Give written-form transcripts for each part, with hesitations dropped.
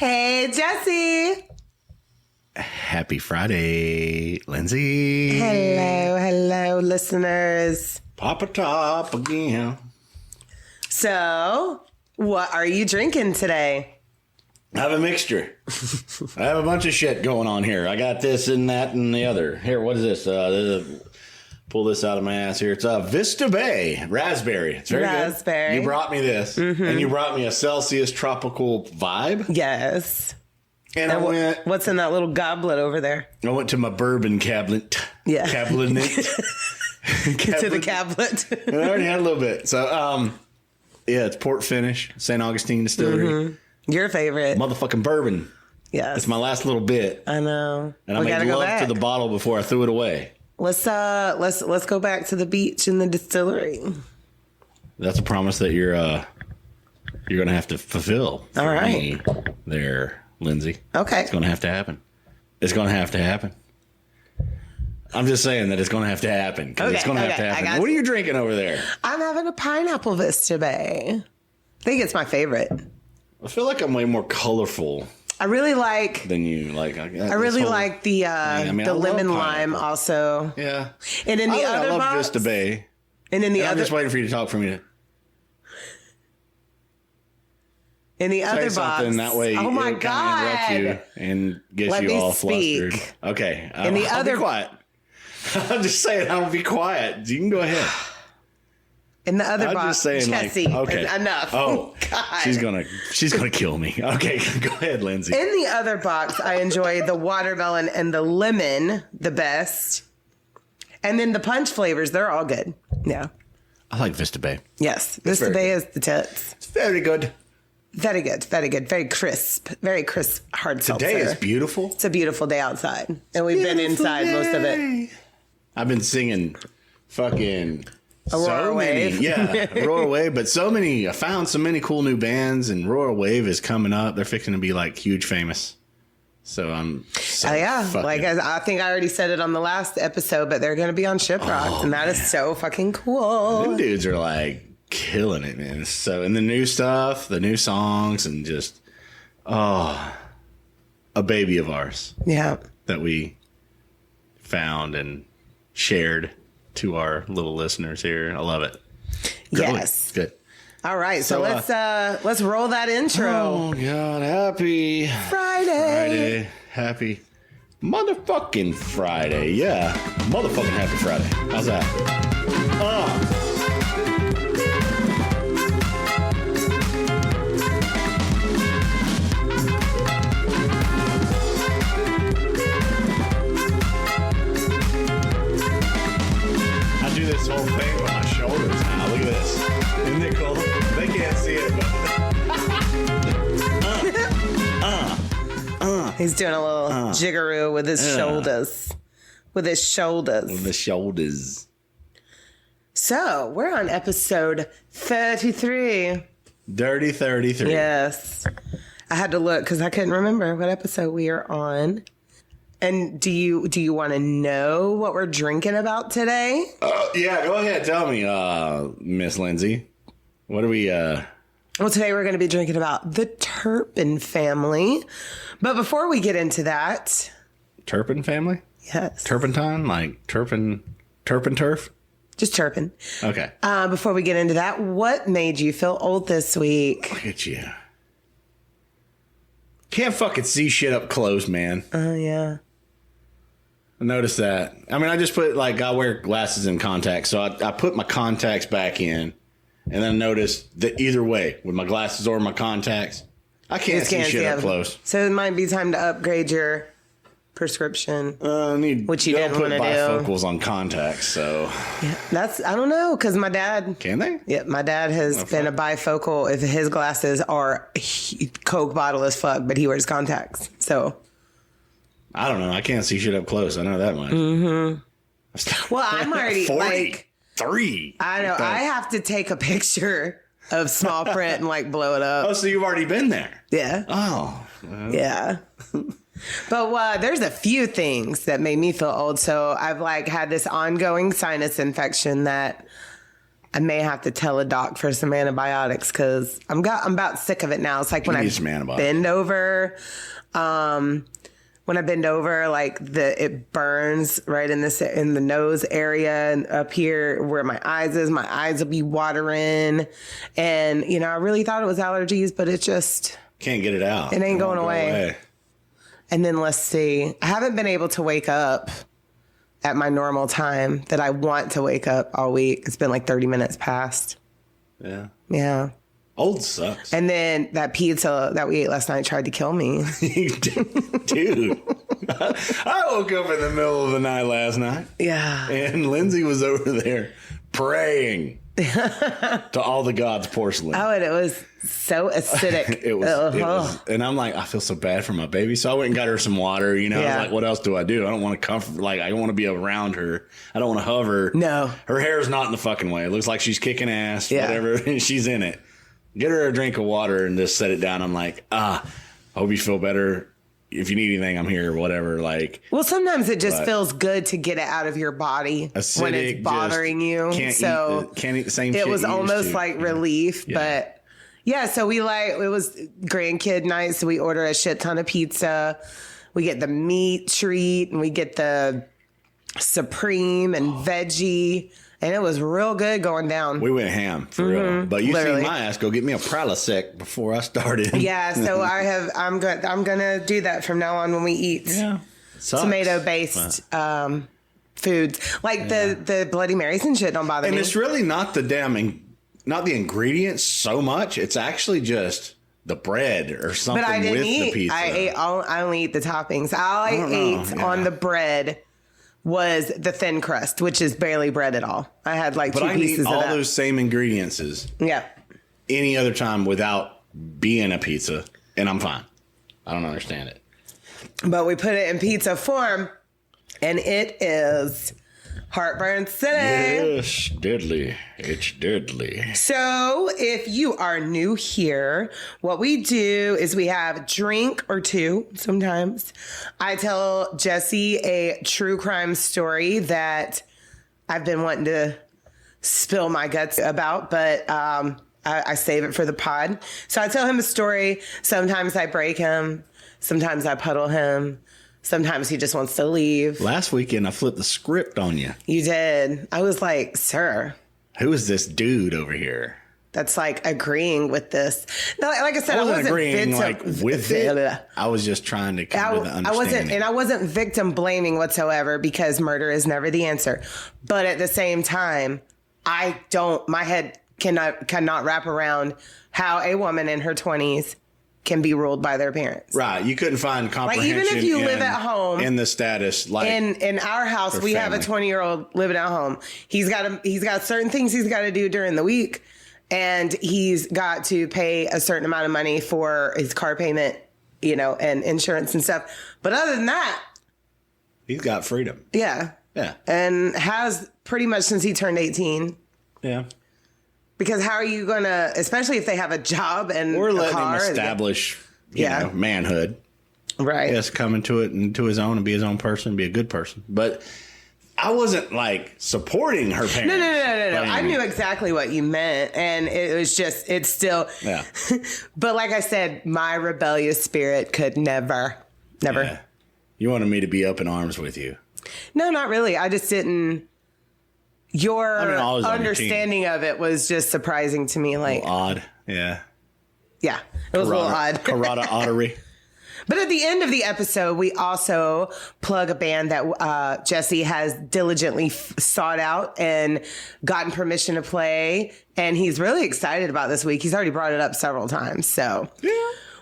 Hey, Jesse. Happy Friday, Lindsay. Hello, listeners. Papa Top again. So, what are you drinking today? I have a mixture. I have a bunch of shit going on here. I got this and that and the other. Here, what is this? Pull this out of my ass here. It's Vista Bay Raspberry. It's very good. You brought me this, and you brought me a Celsius Tropical Vibe. Yes. And what's in that little goblet over there? I went to my bourbon cabinet. Yeah. Cabinet. To the cabinet. And I already had a little bit. So, yeah, it's port finish, St. Augustine Distillery. Mm-hmm. Your favorite. Motherfucking bourbon. Yes. It's my last little bit. I know. And I made love to the bottle before I threw it away. Let's go back to the beach in the distillery. That's a promise that you're going to have to fulfill. All right. There, Lindsay. Okay. It's going to have to happen. It's going to have to happen. I'm just saying that it's going to have to happen. Because it's going to have to happen. What are you drinking over there? I'm having a pineapple Vista Bay. I think it's my favorite. I feel like I'm way more colorful. I really like than you like. I really like the lemon lime also. Yeah. And in the other box, I love box, Vista Bay. And in the other, I'm just waiting for you to talk for me. In the other box, that way. Oh my God! You and get you all flustered. Okay. In the other, be quiet. I'm just saying, I'll be quiet. You can go ahead. In the other box, just saying, Jesse, okay, enough. Oh, God. she's gonna kill me. Okay, go ahead, Lindsay. In the other box, I enjoy the watermelon and the lemon the best, and then the punch flavors. They're all good. Yeah, I like Vista Bay. Yes, Vista Bay is the tits. It's very good. Very good. Very good. Very crisp. Very crisp hard seltzer. Today is beautiful. It's a beautiful day outside, and we've been inside most of it. I've been singing fucking. Aurora Wave. Aurora Wave, but I found so many cool new bands, and Aurora Wave is coming up. They're fixing to be like huge famous. So I'm I think I already said it on the last episode, but they're going to be on Shiprocks, and that is so fucking cool. Them dudes are like killing it, man. So, and the new stuff, the new songs, and just, a baby of ours. Yeah. That we found and shared to our little listeners here. I love it. Yes. Good. All right. So let's roll that intro. Oh God. Happy Friday. Happy motherfucking Friday. Yeah. Motherfucking happy Friday. How's that? This whole thing with my shoulders now. Look at this. Isn't it cool? They can't see it, but he's doing a little jiggeroo with his shoulders. With his shoulders. So we're on episode 33. Dirty 33. Yes. I had to look because I couldn't remember what episode we are on. And do you want to know what we're drinking about today? Yeah, go ahead. Tell me, Miss Lindsay. What are we... Well, today we're going to be drinking about the Turpin family. But before we get into that... Turpin family? Yes. Turpentine? Like Turpin turf? Just Turpin. Okay. Before we get into that, what made you feel old this week? Look at you. Can't fucking see shit up close, man. Oh, yeah. I noticed that. I mean, I just put, I wear glasses and contacts, so I put my contacts back in, and then I noticed that either way, with my glasses or my contacts, I can't see shit up close. So it might be time to upgrade your prescription, which you didn't want to do. Bifocals on contacts, so yeah, I don't know, because my dad can they? Yeah, my dad has been a bifocal. If his glasses are Coke bottle as fuck, but he wears contacts, so I don't know. I can't see shit up close. I know that much. Mm-hmm. Well, I'm already 43. I know. I have to take a picture of small print and blow it up. Oh, so you've already been there? Yeah. Oh. Well. Yeah. But there's a few things that made me feel old. So I've had this ongoing sinus infection that I may have to tell a doc for some antibiotics because I'm about sick of it now. It's like when I bend over, like it burns right in the nose area and up here where my eyes is. My eyes will be watering, and I really thought it was allergies, but it just can't get it out. It ain't going away. And then let's see. I haven't been able to wake up at my normal time that I want to wake up all week. It's been like 30 minutes past. Yeah. Yeah. Old sucks. And then that pizza that we ate last night tried to kill me. Dude. I woke up in the middle of the night last night. Yeah. And Lindsay was over there praying to all the gods' porcelain. Oh, and it was so acidic. It was, and I'm like, I feel so bad for my baby. So I went and got her some water, Yeah. I was like, what else do I do? I don't want to comfort, I don't want to be around her. I don't want to hover. No. Her hair's not in the fucking way. It looks like she's kicking ass, whatever, and she's in it. Get her a drink of water and just set it down. I'm like, I hope you feel better. If you need anything, I'm here, whatever. Well, sometimes it just feels good to get it out of your body when it's bothering you. Can't eat the same shit. It was almost like relief, but yeah. So it was grandkid night. So we order a shit ton of pizza. We get the meat treat and we get the supreme and veggie. And it was real good going down. We went ham for real. But you seen my ass go get me a Prilosec before I started. Yeah, so I'm gonna do that from now on when we eat tomato based foods. Like the Bloody Marys and shit don't bother me. And it's really not not the ingredients so much. It's actually just the bread or something the pizza. I only eat the toppings. All I ate on the bread was the thin crust, which is barely bread at all. I had like 2 pieces of that. All those same ingredients any other time without being a pizza, and I'm fine. I don't understand it. But we put it in pizza form, and it is Heartburn City. Yes, deadly. It's deadly. So if you are new here, what we do is we have a drink or two sometimes. I tell Jesse a true crime story that I've been wanting to spill my guts about, but I save it for the pod. So I tell him a story. Sometimes I break him. Sometimes I puddle him. Sometimes he just wants to leave. Last weekend, I flipped the script on you. You did. I was like, sir. Who is this dude over here? That's like agreeing with this. No, like I said, I wasn't agreeing with it. I was just trying to come to the understanding. I wasn't victim blaming whatsoever because murder is never the answer. But at the same time, my head cannot wrap around how a woman in her 20s can be ruled by their parents. Right. You couldn't find comprehension. Like even if you live at home in the status, like in our house, we have a 20-year-old living at home. He's got certain things he's got to do during the week, and he's got to pay a certain amount of money for his car payment, and insurance and stuff. But other than that, he's got freedom. Yeah. Yeah. And has pretty much since he turned 18. Yeah. Because how are you going to, especially if they have a job and we're letting him establish, manhood. Right. Yes, come into his own and be his own person, be a good person. But I wasn't supporting her parents. No. I knew exactly what you meant. And it was just, it's still. Yeah. But like I said, my rebellious spirit could never. Yeah. You wanted me to be up in arms with you. No, not really. I just didn't. Your understanding of it was just surprising to me. Like odd. Yeah. Yeah. It was a little odd. Camaraderie. But at the end of the episode, we also plug a band that Jesse has diligently sought out and gotten permission to play. And he's really excited about this week. He's already brought it up several times. So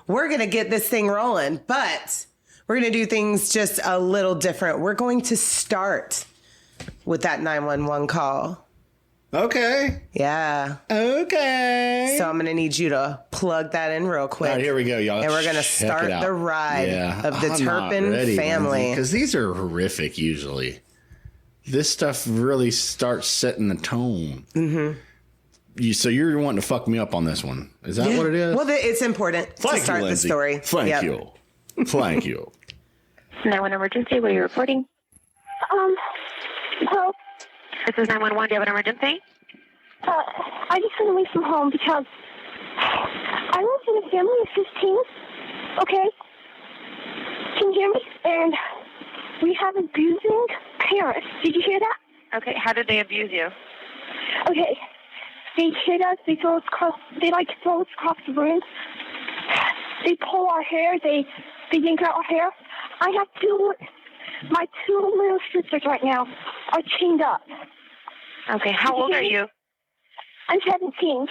we're going to get this thing rolling. But we're going to do things just a little different. We're going to start with that 911 call. Okay. Yeah. Okay. So I'm going to need you to plug that in real quick. All right, here we go, y'all. And we're going to start the ride of the Turpin family. Because these are horrific usually. This stuff really starts setting the tone. Mm-hmm. So you're wanting to fuck me up on this one. Is that what it is? Well, it's important to start the story. Thank you. Thank you. 911 emergency, what are you reporting? Help. This is 911. Do you have an emergency? I just got away from home because I live in a family of 15, okay? Can you hear me? And we have abusing parents. Did you hear that? Okay, how did they abuse you? Okay, they hit us, they throw us across the room. They pull our hair, they yank out our hair. I have my two little sisters right now are chained up. Okay, how old are you? I'm 17.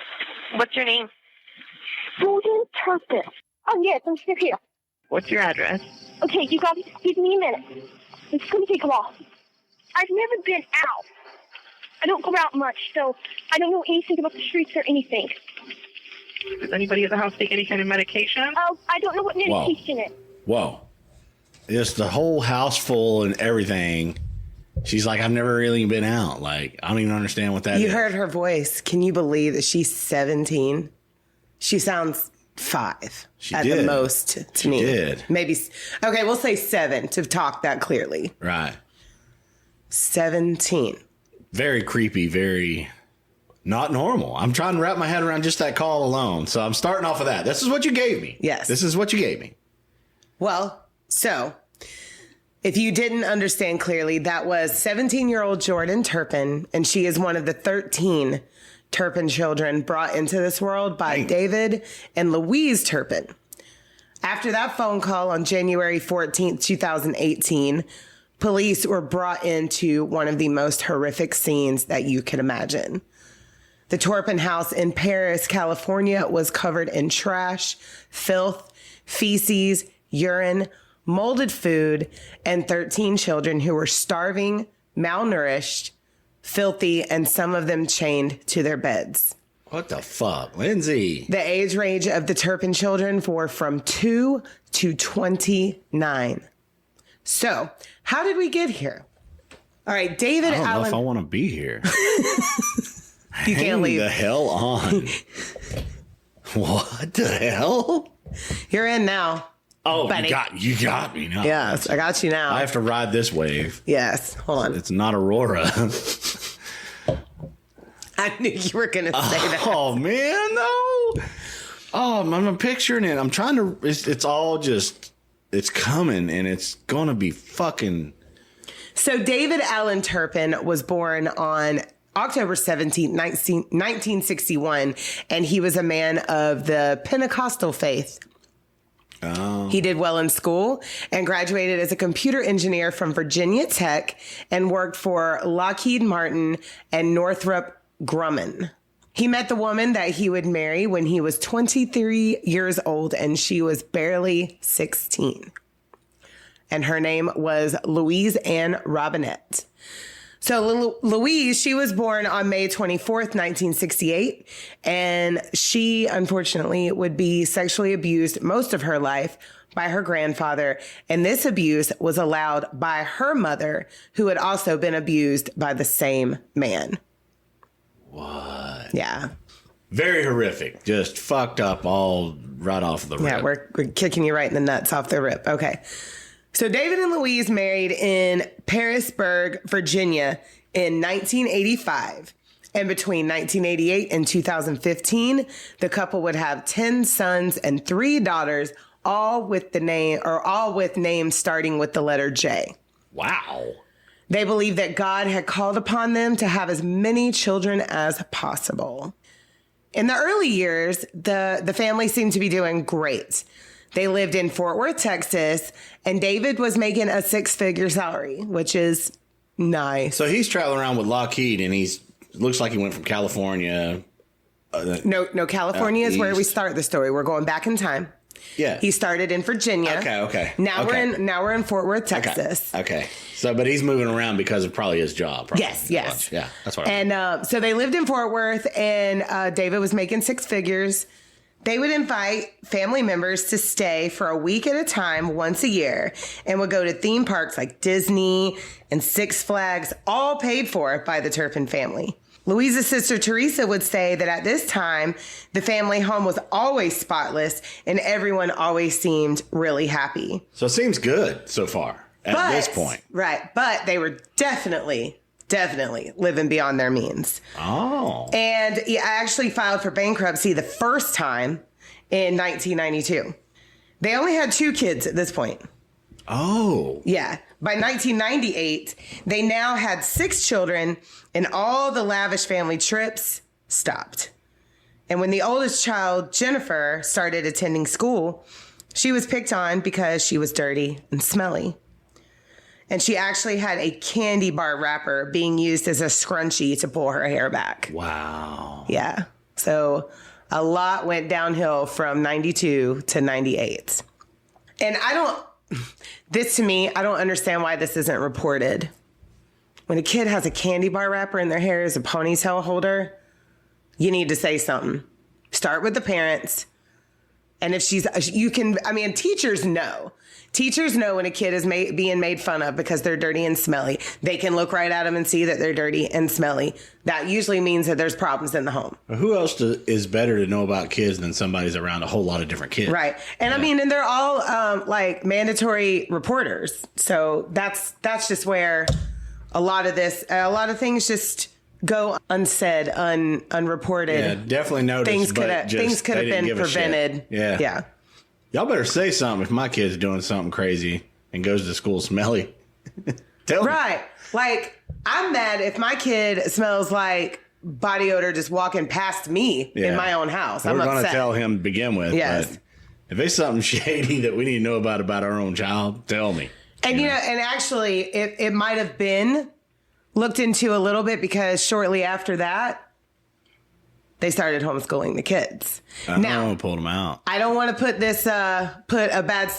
What's your name? Golden Turpin. Oh, yes, I'm still here. What's your address? Okay, you gotta give me a minute. It's gonna take a while. I've never been out. I don't go out much, so I don't know anything about the streets or anything. Does anybody at the house take any kind of medication? Oh, I don't know what medication is. Whoa. Just the whole house full and everything. She's like, I've never really been out. Like, I don't even understand what that is. You heard her voice. Can you believe that she's 17? She sounds 5 at the most to me. She did. Maybe. Okay, we'll say 7 to talk that clearly. Right. 17. Very creepy, very not normal. I'm trying to wrap my head around just that call alone. So I'm starting off of that. This is what you gave me. Yes. This is what you gave me. Well, so if you didn't understand clearly, that was 17-year-old Jordan Turpin, and she is one of the 13 Turpin children brought into this world by David and Louise Turpin. After that phone call on January 14th, 2018, police were brought into one of the most horrific scenes that you could imagine. The Turpin house in Paris, California was covered in trash, filth, feces, urine, molded food, and 13 children who were starving, malnourished, filthy, and some of them chained to their beds. What the fuck, Lindsay? The age range of the Turpin children were from 2 to 29. So, how did we get here? All right, David Allen. I don't know if I want to be here. You can't leave. The hell on. What the hell? You're in now. Oh, buddy. you got me now. Yes, I got you now. I have to ride this wave. Yes, hold on. It's not Aurora. I knew you were going to say that. Oh, man, no. Oh, I'm picturing it. I'm trying to, it's all just, it's coming and it's going to be fucking. So David Allen Turpin was born on October 17, 1961, and he was a man of the Pentecostal faith. Oh. He did well in school and graduated as a computer engineer from Virginia Tech and worked for Lockheed Martin and Northrop Grumman. He met the woman that he would marry when he was 23 years old, and she was barely 16. And her name was Louise Ann Robinette. So Louise, she was born on May 24th, 1968, and she, unfortunately, would be sexually abused most of her life by her grandfather, and this abuse was allowed by her mother, who had also been abused by the same man. What? Yeah. Very horrific. Just fucked up all right off the rip. Yeah, we're kicking you right in the nuts off the rip. Okay. So David and Louise married in Parisburg, Virginia in 1985. And between 1988 and 2015, the couple would have 10 sons and 3 daughters, all with names starting with the letter J. Wow. They believed that God had called upon them to have as many children as possible. In the early years, the family seemed to be doing great. They lived in Fort Worth, Texas, and David was making a 6-figure salary, which is nice. So he's traveling around with Lockheed, and looks like he went from California. No, California is where we start the story. We're going back in time. Yeah. He started in Virginia. Okay. Now we're in Fort Worth, Texas. Okay. So, but he's moving around because of probably his job. Probably. Yes. Yeah, that's what. And so they lived in Fort Worth, and David was making 6 figures. They would invite family members to stay for a week at a time once a year and would go to theme parks like Disney and Six Flags, all paid for by the Turpin family. Louise's sister Teresa would say that at this time, the family home was always spotless and everyone always seemed really happy. So it seems good so far at this point. Right. But they were definitely Definitely living beyond their means. Oh. And he actually filed for bankruptcy the first time in 1992. They only had 2 kids at this point. Oh. Yeah. By 1998, they now had 6 children, and all the lavish family trips stopped. And when the oldest child, Jennifer, started attending school, she was picked on because she was dirty and smelly. And she actually had a candy bar wrapper being used as a scrunchie to pull her hair back. Wow. Yeah. So a lot went downhill from 92 to 98. And this to me, I don't understand why this isn't reported. When a kid has a candy bar wrapper in their hair as a ponytail holder, you need to say something. Start with the parents. And if teachers know. Teachers know when a kid is being made fun of because they're dirty and smelly. They can look right at them and see that they're dirty and smelly. That usually means that there's problems in the home. Who else is better to know about kids than somebody's around a whole lot of different kids? Right. And and they're all mandatory reporters. So that's just where a lot of things just go unsaid, unreported. Yeah, definitely noticed. Things could have been prevented. Yeah. Y'all better say something if my kid's doing something crazy and goes to school smelly. Tell me. Right. Like, I'm mad if my kid smells like body odor just walking past me in my own house. We're going to upset. tell him to begin with. Yes. But if there's something shady that we need to know about our own child, tell me. And, and actually, it might have been looked into a little bit because shortly after that, they started homeschooling the kids. Now pulled them out. I don't want to put a bad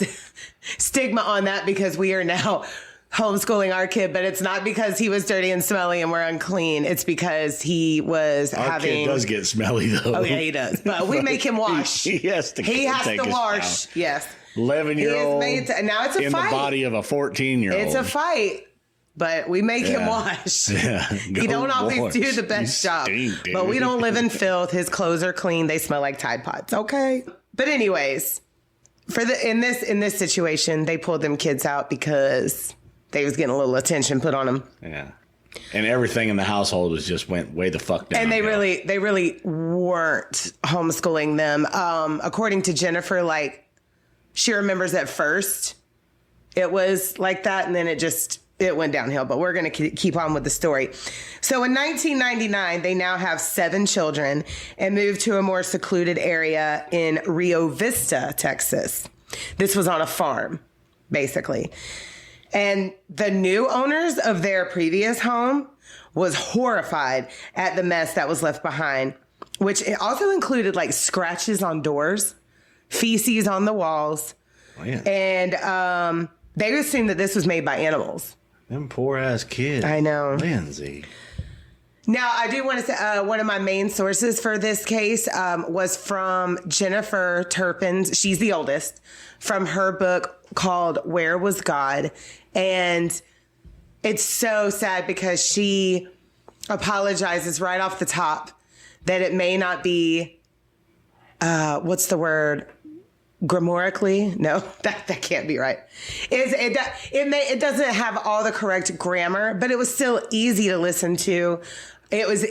stigma on that because we are now homeschooling our kid, but it's not because he was dirty and smelly and we're unclean. It's because he was Our kid does get smelly though. Oh yeah, he does. But we make him wash. He has to. He has take to his wash. shower. Yes. 11-year-old. Now it's a in fight. In the body of a 14-year-old. It's a fight. But we make him wash. Yeah, he don't always do the best job. Dude. But we don't live in filth. His clothes are clean. They smell like Tide Pods. Okay. But anyways, in this situation, they pulled them kids out because they was getting a little attention put on them. Yeah. And everything in the household just went way the fuck down. And they really weren't homeschooling them. According to Jennifer, she remembers at first it was like that, and then it went downhill, but we're going to keep on with the story. So in 1999, they now have 7 children and moved to a more secluded area in Rio Vista, Texas. This was on a farm, basically. And the new owners of their previous home was horrified at the mess that was left behind, which also included scratches on doors, feces on the walls. Oh, yeah. And they assumed that this was made by animals. Them poor ass kids. I know. Lindsay. Now, I do want to say one of my main sources for this case was from Jennifer Turpin. She's the oldest, from her book called Where Was God? And it's so sad because she apologizes right off the top that it may not be, what's the word? Grammatically, no, that can't be right. It doesn't have all the correct grammar, but it was still easy to listen to. It was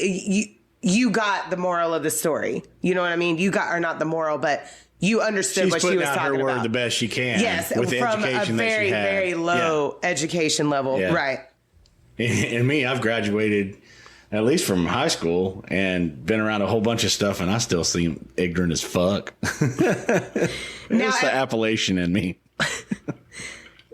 you got the moral of the story. You know what I mean? Or not the moral, but you understood what she was talking about. She's putting out her word the best she can. Yes, with the from education a very that she had. very low education level, right? And me, I've graduated at least from high school and been around a whole bunch of stuff, and I still seem ignorant as fuck. It's the Appalachian in me.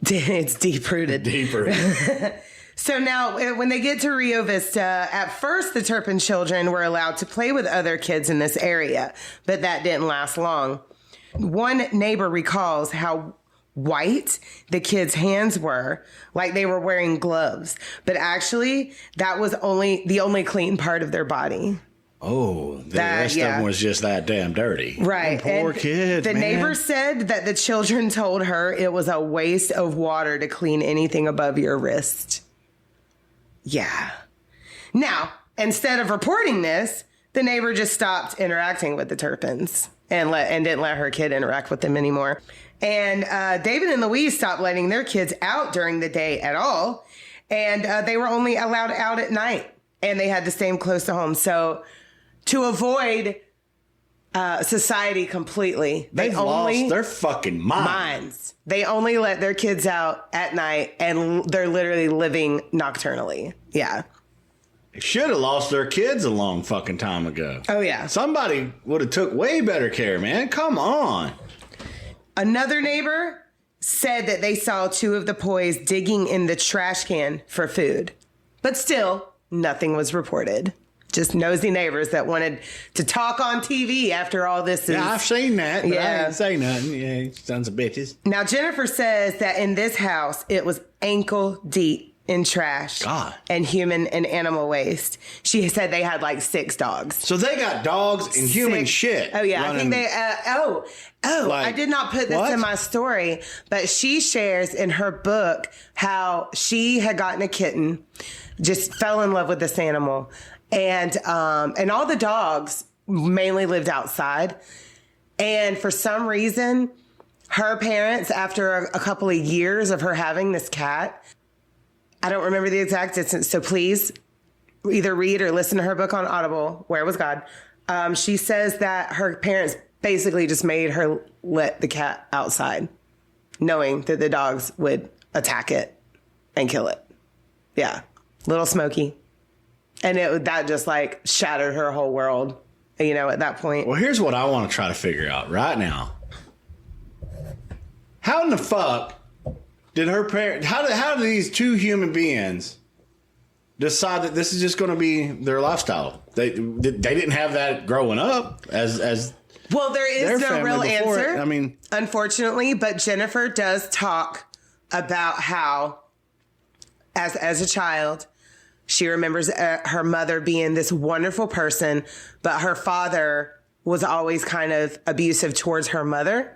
It's deep-rooted. Deep-rooted. So now, when they get to Rio Vista, at first the Turpin children were allowed to play with other kids in this area, but that didn't last long. One neighbor recalls how white the kids' hands were, like they were wearing gloves, but actually that was the only clean part of their body. Oh, the rest of them was just that damn dirty. Right. Poor kids. The neighbor said that the children told her it was a waste of water to clean anything above your wrist. Yeah. Now, instead of reporting this, the neighbor just stopped interacting with the Turpins and didn't let her kid interact with them anymore. And David and Louise stopped letting their kids out during the day at all. And they were only allowed out at night, and they had to stay close to home. So to avoid society completely, They've lost their fucking minds. They only let their kids out at night, and they're literally living nocturnally. Yeah. They should have lost their kids a long fucking time ago. Oh, yeah. Somebody would have took way better care, man. Come on. Another neighbor said that they saw two of the boys digging in the trash can for food. But still, nothing was reported. Just nosy neighbors that wanted to talk on TV after all this. Yeah, I've seen that, but I didn't say nothing. Yeah, sons of bitches. Now, Jennifer says that in this house, it was ankle deep in trash and human and animal waste. She said they had like 6 dogs. So they got dogs and human shit. Oh, yeah. I think they... I did not put this in my story, but she shares in her book how she had gotten a kitten, just fell in love with this animal. And all the dogs mainly lived outside. And for some reason, her parents, after a couple of years of her having this cat, I don't remember the exact distance, so please either read or listen to her book on Audible, Where Was God? She says that her parents basically just made her let the cat outside, knowing that the dogs would attack it and kill it. Yeah. Little Smokey. And that just like shattered her whole world, at that point. Well, here's what I want to try to figure out right now. How in the fuck did her parents, how do these two human beings decide that this is just going to be their lifestyle? They didn't have that growing up as well, there is no real answer. I mean, unfortunately, but Jennifer does talk about how as a child, she remembers her mother being this wonderful person, but her father was always kind of abusive towards her mother.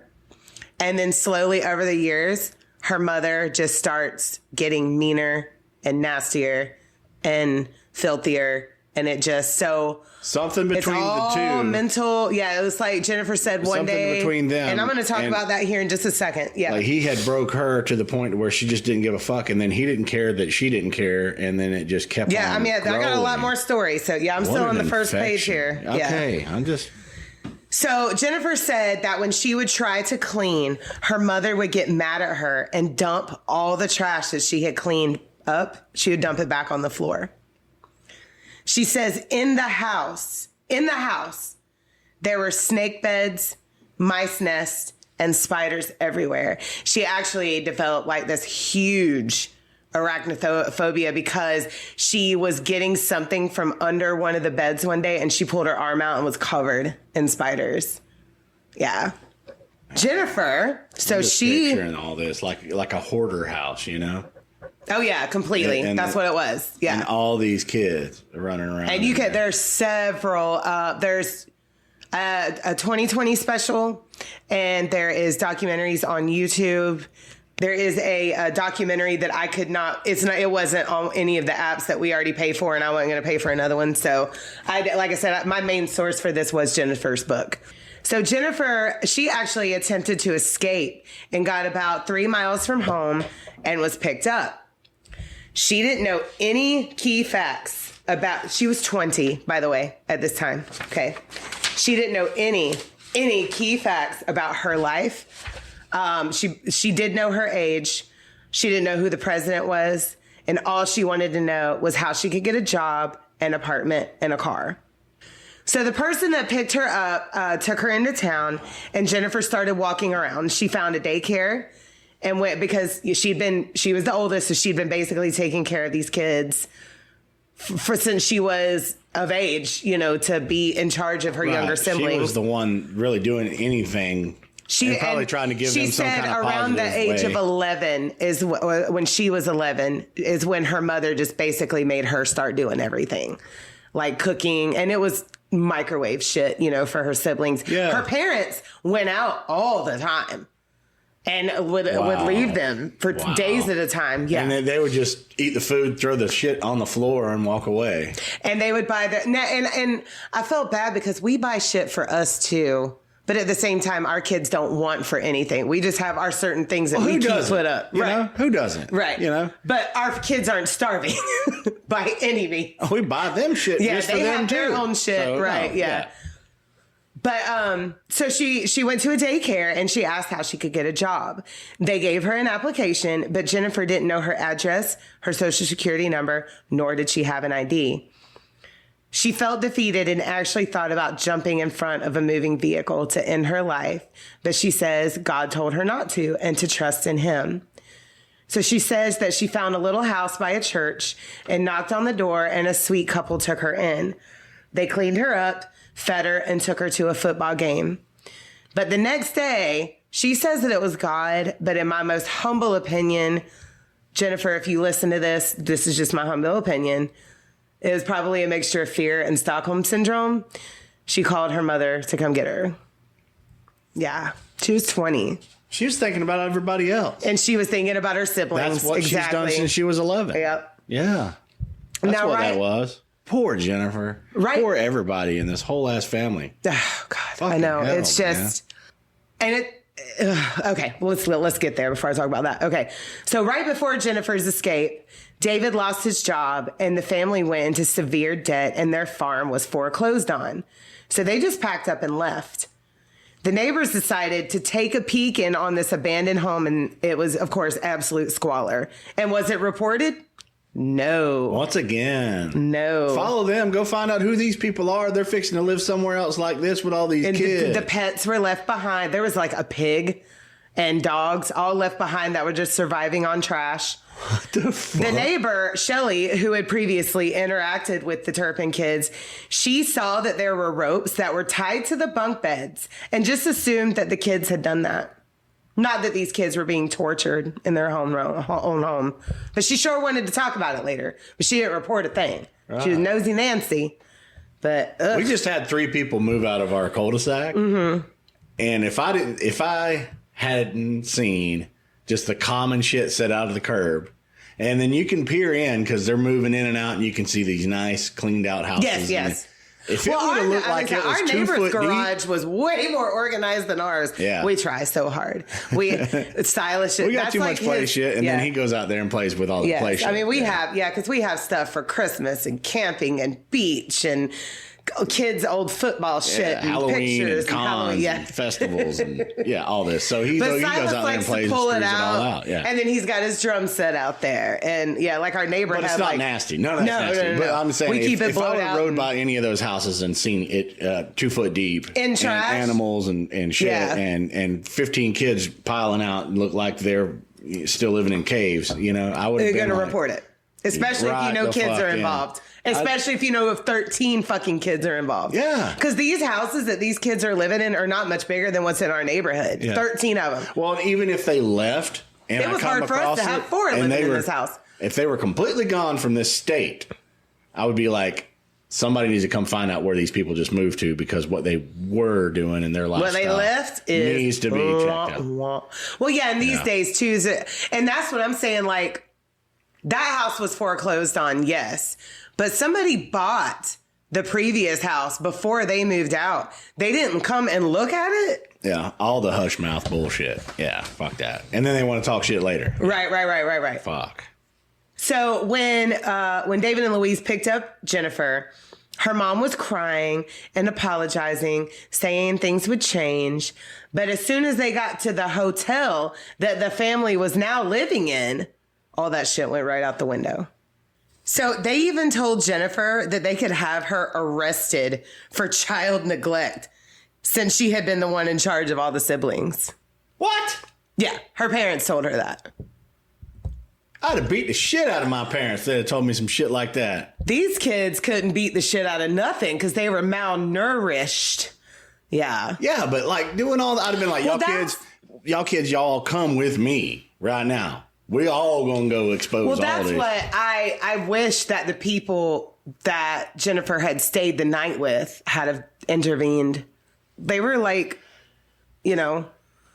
And then slowly over the years, her mother just starts getting meaner and nastier and filthier. And it just something between the two. Mental. Yeah, it was like Jennifer said one day. Between them. And I'm going to talk about that here in just a second. Yeah. Like he had broke her to the point where she just didn't give a fuck. And then he didn't care that she didn't care. And then it just kept on I got a lot more stories. So yeah, I'm still on the first page here. Okay. Yeah. So Jennifer said that when she would try to clean, her mother would get mad at her and dump all the trash that she had cleaned up. She would dump it back on the floor. She says in the house, there were snake beds, mice nests, and spiders everywhere. She actually developed like this huge arachnophobia because she was getting something from under one of the beds one day and she pulled her arm out and was covered in spiders. Yeah. Jennifer, so she picturing all this like a hoarder house, Oh yeah, completely. And that's what it was. Yeah. And all these kids are running around. And there's several, there's a 2020 special and there is documentaries on YouTube. There is a documentary that I could not, it wasn't on any of the apps that we already pay for and I wasn't going to pay for another one. So like I said, my main source for this was Jennifer's book. So Jennifer, she actually attempted to escape and got about 3 miles from home and was picked up. She didn't know any key facts she was 20, by the way, at this time. Okay. She didn't know any key facts about her life. She did know her age. She didn't know who the president was. And all she wanted to know was how she could get a job, an apartment, and a car. So the person that picked her up took her into town and Jennifer started walking around. She found a daycare and went because she was the oldest. So she'd been basically taking care of these kids for since she was of age, to be in charge of her younger siblings. She was the one really doing anything. And probably trying to give them some kind of positive way. She said around the age of 11 is when she was 11 is when her mother just basically made her start doing everything, like cooking. And it was microwave shit, for her siblings. Yeah. Her parents went out all the time and would leave them for days at a time. Yeah. And they would just eat the food, throw the shit on the floor and walk away. And they would buy and I felt bad because we buy shit for us too. But at the same time, our kids don't want for anything. We just have our certain things that we keep put up. You know? Who doesn't? Right. You know? But our kids aren't starving by any means. We buy them shit just for them, too. Yeah, they have their own shit. So, right, no, yeah. But so she went to a daycare and she asked how she could get a job. They gave her an application, but Jennifer didn't know her address, her social security number, nor did she have an ID. She felt defeated and actually thought about jumping in front of a moving vehicle to end her life. But she says God told her not to and to trust in him. So she says that she found a little house by a church and knocked on the door, and a sweet couple took her in. They cleaned her up, fed her, and took her to a football game. But the next day, she says that it was God. But in my most humble opinion, Jennifer, if you listen to this, this is just my humble opinion. It was probably a mixture of fear and Stockholm syndrome. She called her mother to come get her. Yeah, she was 20. She was thinking about everybody else. And she was thinking about her siblings. That's what she's done since she was 11. Yep. Yeah. That's now, what that was. Poor Jennifer. Right. Poor everybody in this whole ass family. Oh, God. Fucking I know. hell, it's just... Man. And it... okay, well, let's get there before I talk about that. Okay, so right before Jennifer's escape, David lost his job and the family went into severe debt and their farm was foreclosed on. So they just packed up and left. The neighbors decided to take a peek in on this abandoned home, and it was, of course, absolute squalor. And was it reported? No. Once again. No. Follow them. Go find out who these people are. They're fixing to live somewhere else like this with all these kids. The pets were left behind. There was like a pig and dogs all left behind that were just surviving on trash. What the fuck? The neighbor, Shelly, who had previously interacted with the Turpin kids, she saw that there were ropes that were tied to the bunk beds and just assumed that the kids had done that. Not that these kids were being tortured in their own home. But she sure wanted to talk about it later. But she didn't report a thing. She was nosy Nancy. But we just had 3 people move out of our cul-de-sac. Mm-hmm. And if I hadn't seen just the common shit set out of the curb, and then you can peer in because they're moving in and out, and you can see these nice, cleaned out houses. Yes. If it would have looked like it was 2 foot deep. Our neighbor's garage was way more organized than ours. Yeah. We try so hard. It's stylish. We got too much play shit, and then he goes out there and plays with all the play shit. I mean, we have, because we have stuff for Christmas and camping and beach and kids' old football shit and Halloween pictures and cons and festivals and all this. So he goes out there and plays and screws it all out. Yeah. And then he's got his drum set out there. And like our neighbor but it's not nasty. None of that's nasty. But I'm saying if I would have rode by any of those houses and seen it 2 foot deep in trash, and animals and shit and 15 kids piling out and look like they're still living in caves, I would have been going to report it. Especially if you know kids are involved. Especially if you know if 13 fucking kids are involved. Yeah. Because these houses that these kids are living in are not much bigger than what's in our neighborhood. Yeah. 13 of them. Well, even if they left, and it was hard for us to have 4 living in this house. If they were completely gone from this state, I would be like, somebody needs to come find out where these people just moved to, because what they were doing in their lifestyle, what they left needs to be checked out. Well, yeah, in these days too, and that's what I'm saying. Like, that house was foreclosed on, yes. But somebody bought the previous house before they moved out. They didn't come and look at it. Yeah, all the hush mouth bullshit. Yeah, fuck that. And then they want to talk shit later. Right. Fuck. So when David and Louise picked up Jennifer, her mom was crying and apologizing, saying things would change. But as soon as they got to the hotel that the family was now living in, all that shit went right out the window. So they even told Jennifer that they could have her arrested for child neglect since she had been the one in charge of all the siblings. What? Yeah, her parents told her that. I'd have beat the shit out of my parents if they had told me some shit like that. These kids couldn't beat the shit out of nothing because they were malnourished. Yeah. Yeah, but like doing all that, I'd have been like, y'all kids, y'all come with me right now. We all gonna go expose all this. Well, that's what I wish that the people that Jennifer had stayed the night with had have intervened. They were like,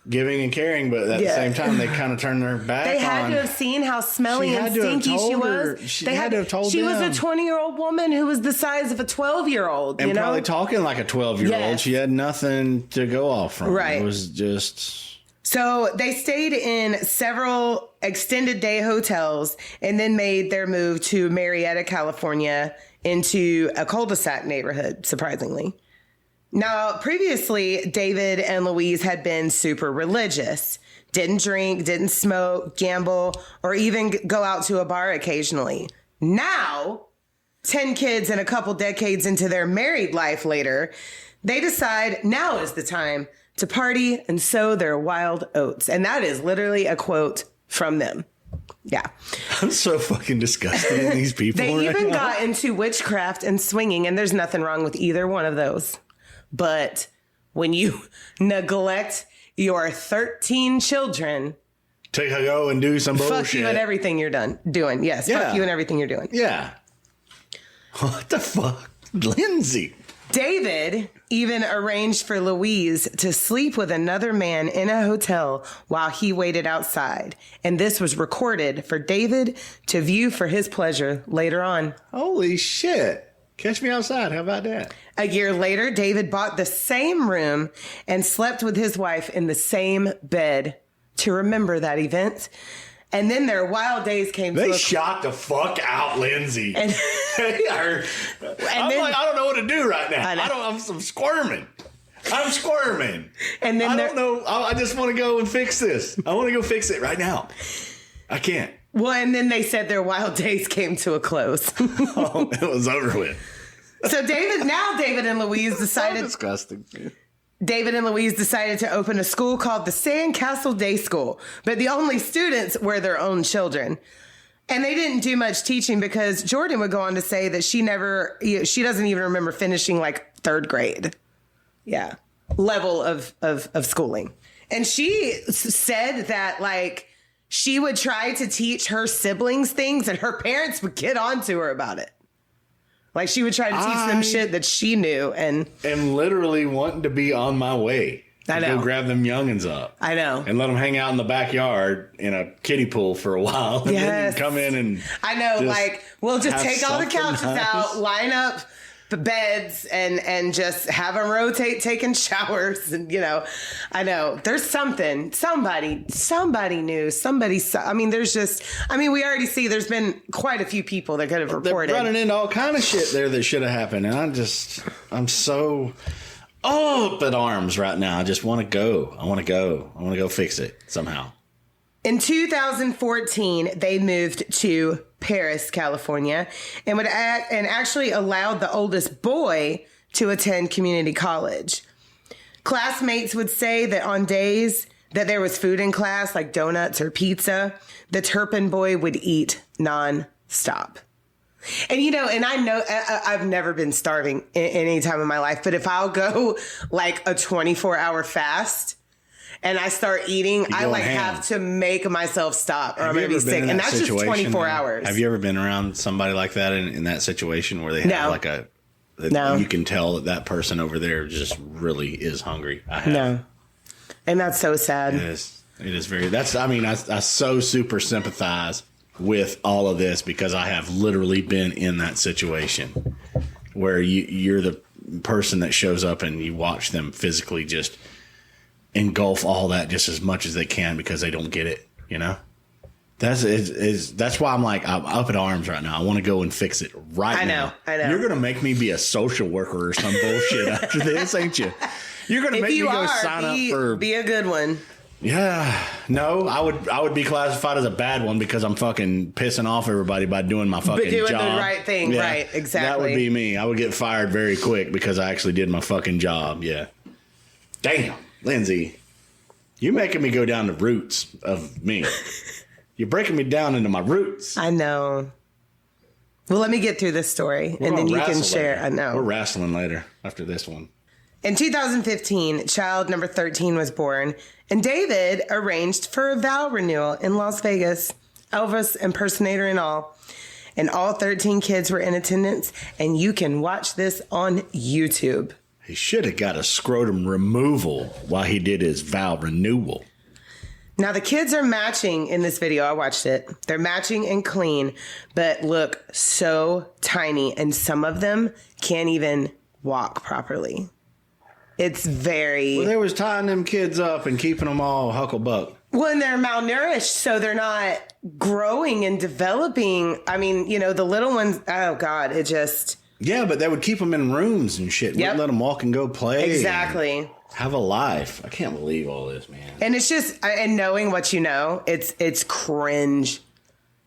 giving and caring, but at the same time, they kind of turned their back on. They had to have seen how smelly and stinky she was. She had to have told she them. was a 20-year-old woman who was the size of a 12-year-old. And probably talking like a 12-year-old. Yes. She had nothing to go off from. Right. It was just... So they stayed in several extended day hotels and then made their move to Marietta, California, into a cul-de-sac neighborhood, surprisingly. Now, previously, David and Louise had been super religious, didn't drink, didn't smoke, gamble, or even go out to a bar occasionally. Now, 10 kids and a couple decades into their married life later, they decide now is the time to party and sow their wild oats. And that is literally a quote from them. Yeah. I'm so fucking disgusted in these people. They even got into witchcraft and swinging, and there's nothing wrong with either one of those. But when you neglect your 13 children, to go and do some bullshit. Fuck you and everything you're doing. Yes, fuck you and everything you're doing. Yeah. What the fuck? Lindsay. David even arranged for Louise to sleep with another man in a hotel while he waited outside. And this was recorded for David to view for his pleasure later on. Holy shit. Catch me outside. How about that? A year later, David bought the same room and slept with his wife in the same bed to remember that event. And then their wild days came to a close. They shot the fuck out Lindsay. And I don't know what to do right now. I'm squirming. I'm squirming. And then I don't know. I just want to go and fix this. I want to go fix it right now. I can't. Well, and then they said their wild days came to a close. Oh, it was over with. So David and Louise decided. So disgusting. David and Louise decided to open a school called the Sandcastle Day School, but the only students were their own children. And they didn't do much teaching because Jordan would go on to say that she doesn't even remember finishing like third grade. Yeah. Level of schooling. And she said that like she would try to teach her siblings things and her parents would get on to her about it. Like she would try to teach them shit that she knew and literally wanting to be on my way. I know. Go grab them youngins up. I know. And let them hang out in the backyard in a kiddie pool for a while. And then come in and I know, like we'll just take all the couches out, line up the beds and just have them rotate taking showers. And, I know there's something, somebody knew, we already see there's been quite a few people that could have reported. They're running into all kind of shit there that should have happened. And I'm so up in arms right now. I just want to go. I want to go fix it somehow. In 2014, they moved to Paris, California, and actually allowed the oldest boy to attend community college. Classmates would say that on days that there was food in class, like donuts or pizza, the Turpin boy would eat nonstop. And, and I know I've never been starving any time in my life, but if I'll go like a 24-hour fast and I start eating, I have to make myself stop or I'm going to be sick. And that's just 24 hours. Have you ever been around somebody like that in that situation where they have you can tell that person over there just really is hungry? I have. No. And that's so sad. It is very, I so super sympathize with all of this because I have literally been in that situation where you're the person that shows up and you watch them physically just engulf all that just as much as they can because they don't get it, That's why I'm up in arms right now. I want to go and fix it right now. I know. You're going to make me be a social worker or some bullshit after this, ain't you? You're going to make me go sign up for... Be a good one. Yeah. No, I would be classified as a bad one because I'm fucking pissing off everybody by doing my fucking job. But doing the right thing, right, exactly. That would be me. I would get fired very quick because I actually did my fucking job, yeah. Damn, Lindsay, you making me go down the roots of me. You're breaking me down into my roots. I know. Well, let me get through this story, and then you can share. Later. I know. We're wrestling later after this one. In 2015, child number 13 was born, and David arranged for a vow renewal in Las Vegas, Elvis impersonator and all. And all 13 kids were in attendance, and you can watch this on YouTube. He should have got a scrotum removal while he did his vow renewal. Now, the kids are matching in this video. I watched it. They're matching and clean, but look so tiny. And some of them can't even walk properly. It's very... Well, they was tying them kids up and keeping them all hucklebuck. Well, and they're malnourished, so they're not growing and developing. I mean, you know, the little ones, oh, God, it just... Yeah, but they would keep them in rooms and shit. Wouldn't let them walk and go play. Exactly. Have a life. I can't believe all this, man. And it's just, and knowing what you know, it's cringe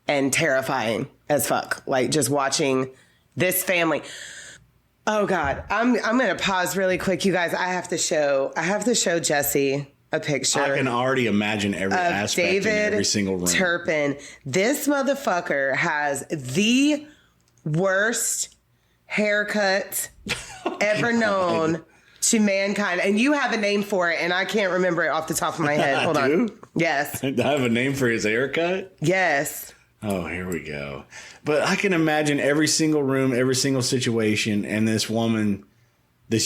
and terrifying as fuck. Like, just watching this family... Oh God, I'm gonna pause really quick, you guys. I have to show Jesse a picture. I can already imagine every aspect David in every single room. Turpin. This motherfucker has the worst haircut ever known to mankind, and you have a name for it, and I can't remember it off the top of my head. Hold on. Yes. I have a name for his haircut? Yes. Oh, here we go. But I can imagine every single room, every single situation, and this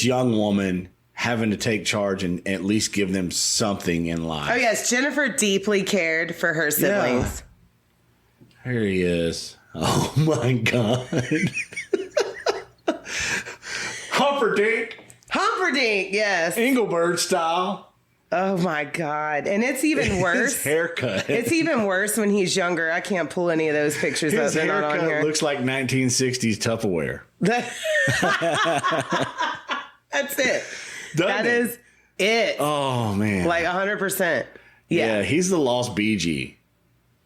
young woman having to take charge and at least give them something in life. Oh, yes. Jennifer deeply cared for her siblings. Yeah. Here he is. Oh, my God. Humperdinck. Humperdinck, yes. Engelbert style. Oh, my God. And it's even worse. His haircut. It's even worse when he's younger. I can't pull any of those pictures. His they're not on here. looks like 1960s Tupperware. That's it. That is it. Oh, man. Like 100%. Yeah, he's the lost BG.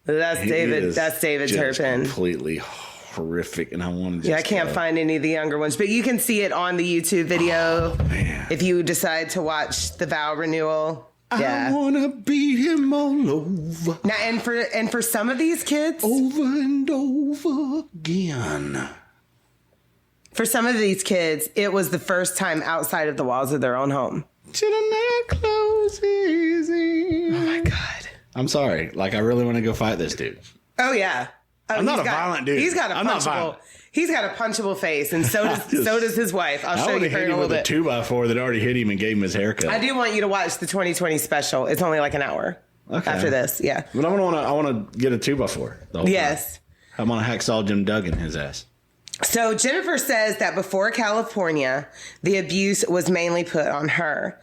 That's David. That's David Turpin. Completely horrific, and I wanted to. Yeah, I can't find any of the younger ones, but you can see it on the YouTube video if you decide to watch the vow renewal. Yeah. I wanna beat him all over. Now, and for some of these kids, over and over again. For some of these kids, it was the first time outside of the walls of their own home. Should I not close easy? Oh my God. I'm sorry. Like, I really want to go fight this dude. Oh yeah. I'm not a violent dude. He's got a punchable face, and so does his wife. I'll show you her in a little bit. I would have hit him with a 2x4 that already hit him and gave him his haircut. I do want you to watch the 2020 special. It's only like an hour after this. Yeah. But I want to get a 2x4 the whole time. I'm gonna hacksaw Jim Duggan his ass. So Jennifer says that before California, the abuse was mainly put on her.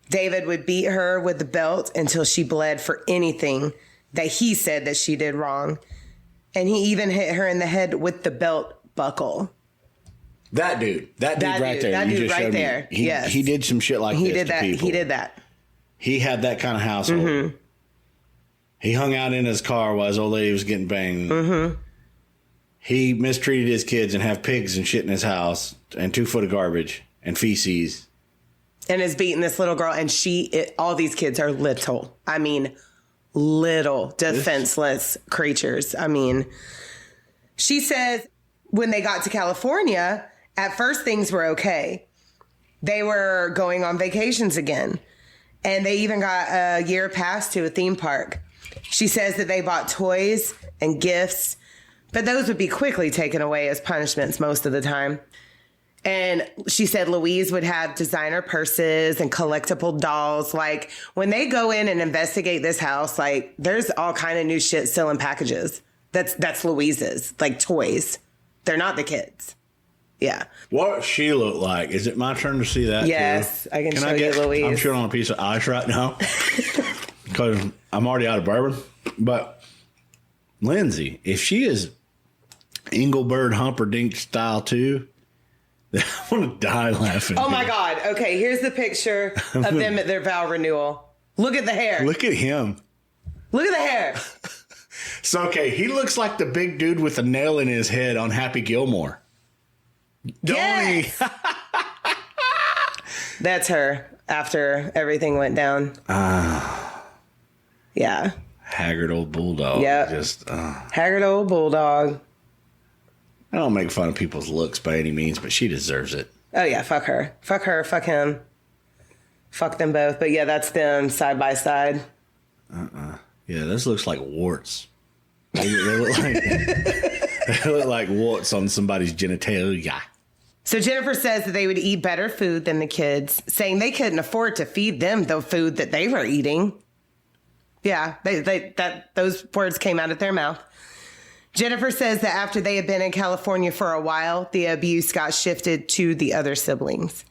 David would beat her with the belt until she bled for anything that he said that she did wrong. And he even hit her in the head with the belt buckle. That dude right there. That dude right there. Yes. He did some shit like this to people. He did that. He had that kind of household. Mm-hmm. He hung out in his car while his old lady was getting banged. Mm-hmm. He mistreated his kids and have pigs and shit in his house and 2 foot of garbage and feces. And is beating this little girl. And all these kids are little. I mean, little defenseless creatures. I mean, she says when they got to California, at first things were okay. They were going on vacations again. And they even got a year pass to a theme park. She says that they bought toys and gifts, but those would be quickly taken away as punishments most of the time. And she said Louise would have designer purses and collectible dolls. Like, when they go in and investigate this house, like, there's all kind of new shit still in packages. That's Louise's, like, toys. They're not the kids. Yeah. What she look like? Is it my turn to see that? Yes, too? I can show you Louise. I'm chewing on a piece of ice right now because I'm already out of bourbon. But Lindsay, if she is Engelbert Humperdinck style too, I want to die laughing. Oh my God. Okay, here's the picture of them at their vow renewal. Look at the hair. Look at him. Look at the hair. So, okay, he looks like the big dude with a nail in his head on Happy Gilmore. Don't he? That's her after everything went down. Yeah. Haggard old bulldog. Yeah. Haggard old bulldog. I don't make fun of people's looks by any means, but she deserves it. Oh, yeah. Fuck her. Fuck her. Fuck him. Fuck them both. But yeah, that's them side by side. Yeah, this looks like warts. They look like warts on somebody's genitalia. So Jennifer says that they would eat better food than the kids, saying they couldn't afford to feed them the food that they were eating. Yeah, those words came out of their mouth. Jennifer says that after they had been in California for a while, the abuse got shifted to the other siblings.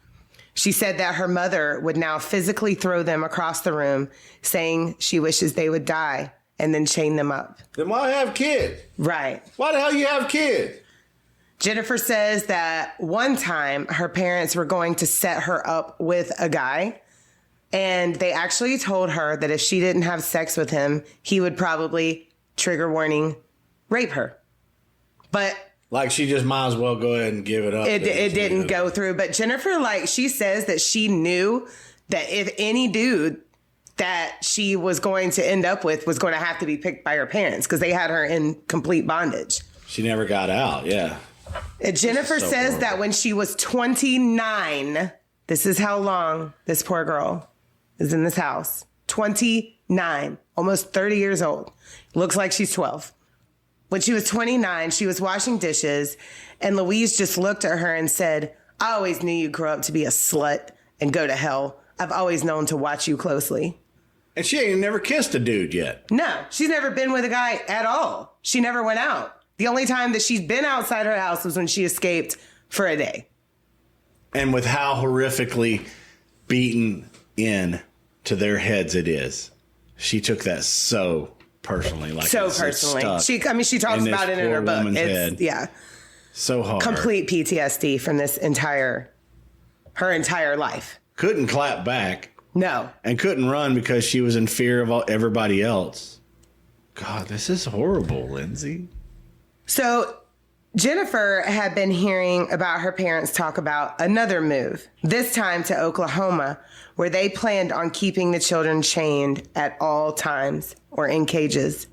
She said that her mother would now physically throw them across the room, saying she wishes they would die, and then chain them up. Then why have kids? Right. Why the hell you have kids? Jennifer says that one time her parents were going to set her up with a guy, and they actually told her that if she didn't have sex with him, he would probably, trigger warning, rape her. But like she just might as well go ahead and give it up. It didn't go through. But Jennifer, she says that she knew that if any dude that she was going to end up with was going to have to be picked by her parents because they had her in complete bondage. She never got out. Yeah. And Jennifer says that when she was 29, this is how long this poor girl is in this house. 29, almost 30 years old. Looks like she's 12. When she was 29, she was washing dishes, and Louise just looked at her and said, I always knew you'd grow up to be a slut and go to hell. I've always known to watch you closely. And she ain't never kissed a dude yet. No, she's never been with a guy at all. She never went out. The only time that she's been outside her house was when she escaped for a day. And with how horrifically beaten in to their heads it is, she took that so personally. So personally. She talks about it in her book. It's, yeah. So hard. Complete PTSD from her entire life. Couldn't clap back. No. And couldn't run because she was in fear of everybody else. God, this is horrible, Lindsay. So Jennifer had been hearing about her parents talk about another move, this time to Oklahoma, where they planned on keeping the children chained at all times or in cages.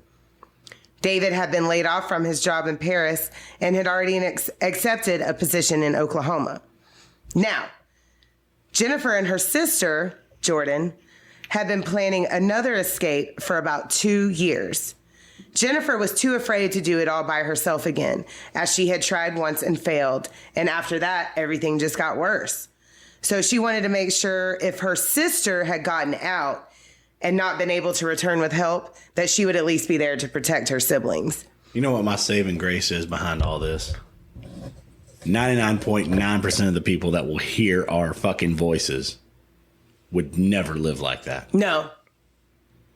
David had been laid off from his job in Paris and had already accepted a position in Oklahoma. Now, Jennifer and her sister, Jordan, had been planning another escape for about 2 years. Jennifer was too afraid to do it all by herself again, as she had tried once and failed. And after that, everything just got worse. So she wanted to make sure if her sister had gotten out and not been able to return with help, that she would at least be there to protect her siblings. You know what my saving grace is behind all this? 99.9% of the people that will hear our fucking voices would never live like that. No.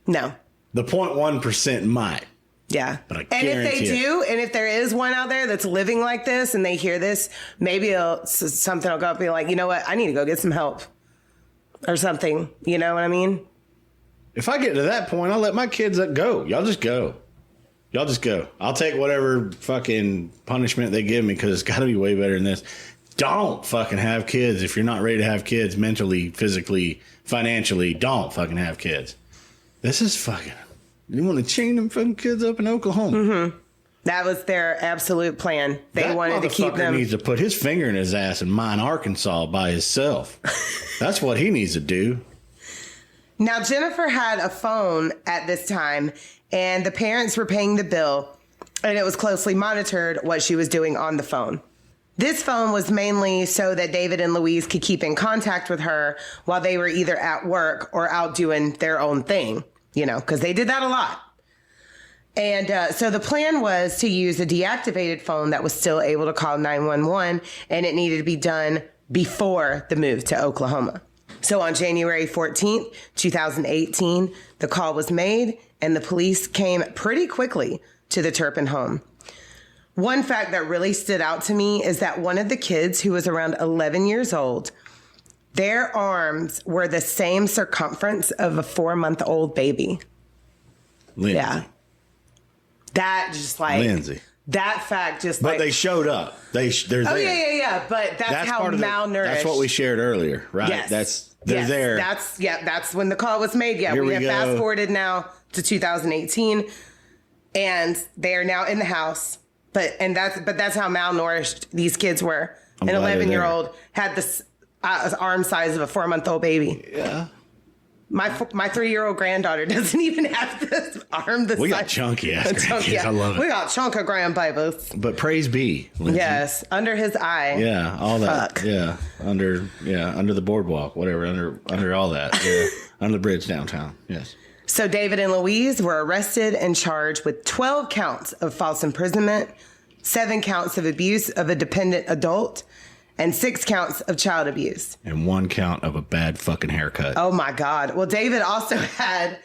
The 0.1% might. Yeah. But I and guarantee if they do, and if there is one out there that's living like this and they hear this, maybe something will go up and be like, you know what? I need to go get some help or something. You know what I mean? If I get to that point, I'll let my kids go. Y'all just go. I'll take whatever fucking punishment they give me because it's got to be way better than this. Don't fucking have kids if you're not ready to have kids mentally, physically, financially. Don't fucking have kids. This is fucking... You want to chain them fucking kids up in Oklahoma? Mm-hmm. That was their absolute plan. They wanted to keep them. He needs to put his finger in his ass and mine Arkansas by himself. That's what he needs to do. Now, Jennifer had a phone at this time, and the parents were paying the bill, and it was closely monitored what she was doing on the phone. This phone was mainly so that David and Louise could keep in contact with her while they were either at work or out doing their own thing. You know, because they did that a lot. And so the plan was to use a deactivated phone that was still able to call 911, and it needed to be done before the move to Oklahoma. So on January 14th, 2018, the call was made, and the police came pretty quickly to the Turpin home. One fact that really stood out to me is that one of the kids, who was around 11 years old, their arms were the same circumference of a 4-month-old baby. Lindsay. Yeah. That just Lindsay. That fact just But they showed up. They're there. Oh, yeah. But that's how malnourished. That's what we shared earlier, right? Yes. They're there. That's when the call was made. Yeah, we have fast forwarded now to 2018, and they are now in the house. But that's how malnourished these kids were. An 11-year-old had this arm size of a 4-month-old baby. Yeah. My 3-year-old granddaughter doesn't even have this arm. We got chunky ass grandkids. I love it. We got chunka grandbabies. But praise be, Lindsay. Yes, under his eye. Yeah, all that. Fuck. Yeah, under the boardwalk, whatever. Under all that. Yeah, under the bridge downtown. Yes. So David and Louise were arrested and charged with 12 counts of false imprisonment, 7 counts of abuse of a dependent adult, and 6 counts of child abuse. And 1 count of a bad fucking haircut. Oh, my God. Well, David also had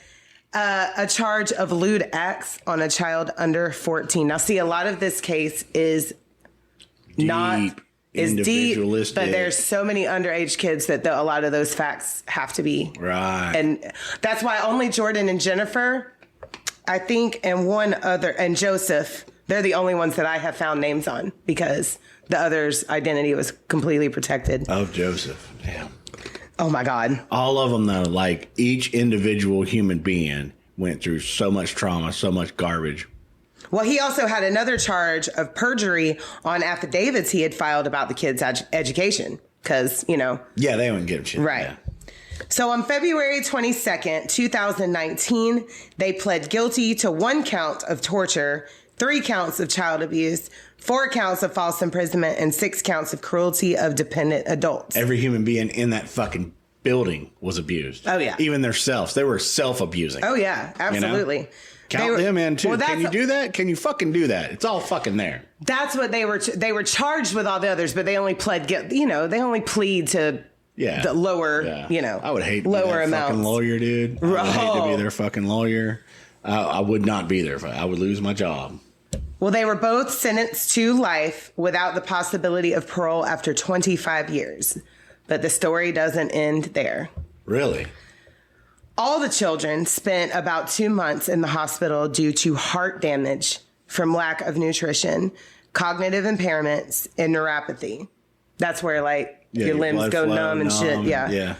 a charge of lewd acts on a child under 14. Now, see, a lot of this case is deep, but there's so many underage kids that a lot of those facts have to be. Right. And that's why only Jordan and Jennifer, I think, and one other, and Joseph, they're the only ones that I have found names on because the other's identity was completely protected. Of Joseph. Damn. Oh, my God. All of them, though, like each individual human being went through so much trauma, so much garbage. Well, he also had another charge of perjury on affidavits he had filed about the kids' education because, Yeah, they wouldn't give a shit. Right. Yeah. So on February 22nd, 2019, they pled guilty to 1 count of torture, 3 counts of child abuse, 4 counts of false imprisonment, and 6 counts of cruelty of dependent adults. Every human being in that fucking building was abused. Oh, yeah. Even themselves. They were self-abusing. Oh, yeah. Absolutely. Count them in, too. Well, can you do that? Can you fucking do that? It's all fucking there. That's what they were charged with all the others, but they only pled guilty. They only plead to the lower, I would hate lower to be that amounts. fucking lawyer, dude. I would hate to be their fucking lawyer. I would not be there. I would lose my job. Well, they were both sentenced to life without the possibility of parole after 25 years. But the story doesn't end there. Really? All the children spent about 2 months in the hospital due to heart damage from lack of nutrition, cognitive impairments, and neuropathy. That's where, your limbs go numb and shit. Yeah.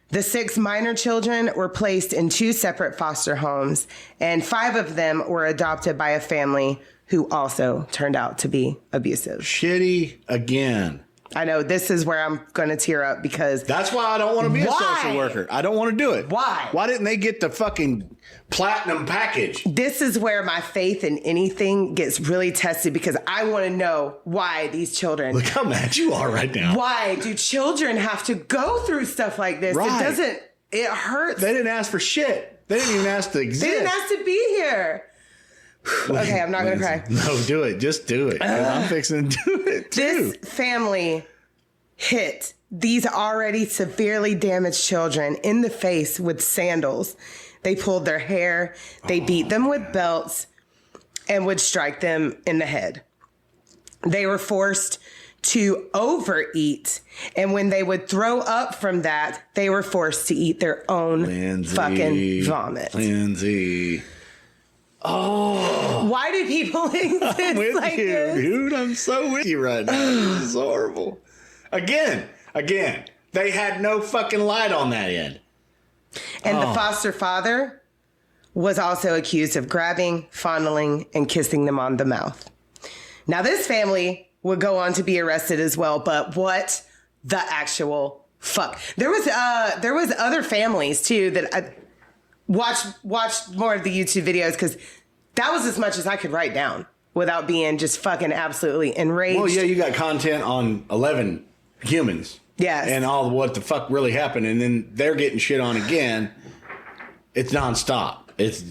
The 6 minor children were placed in 2 separate foster homes, and 5 of them were adopted by a family who also turned out to be abusive. Shitty again. I know, this is where I'm going to tear up because... That's why I don't want to be a social worker. I don't want to do it. Why? Why didn't they get the fucking platinum package? This is where my faith in anything gets really tested because I want to know why these children... Look how mad you are right now. Why do children have to go through stuff like this? Right. It hurts. They didn't ask for shit. They didn't even ask to exist. They didn't ask to be here. Okay, I'm not going to cry. No, do it. Just do it. I'm fixing to do it, too. This family hit these already severely damaged children in the face with sandals. They pulled their hair. They beat them with belts and would strike them in the head. They were forced to overeat. And when they would throw up from that, they were forced to eat their own fucking vomit. Lindsay. Oh. Why do people exist I'm with like you, this? Dude, I'm so with you right now. This is horrible. Again, they had no fucking light on that end. And the foster father was also accused of grabbing, fondling, and kissing them on the mouth. Now, this family would go on to be arrested as well, but what the actual fuck? There was other families, too, that I watched more of the YouTube videos because that was as much as I could write down without being just fucking absolutely enraged. Well, yeah, you got content on 11 humans. Yes. And all what the fuck really happened, and then they're getting shit on again. It's nonstop. It's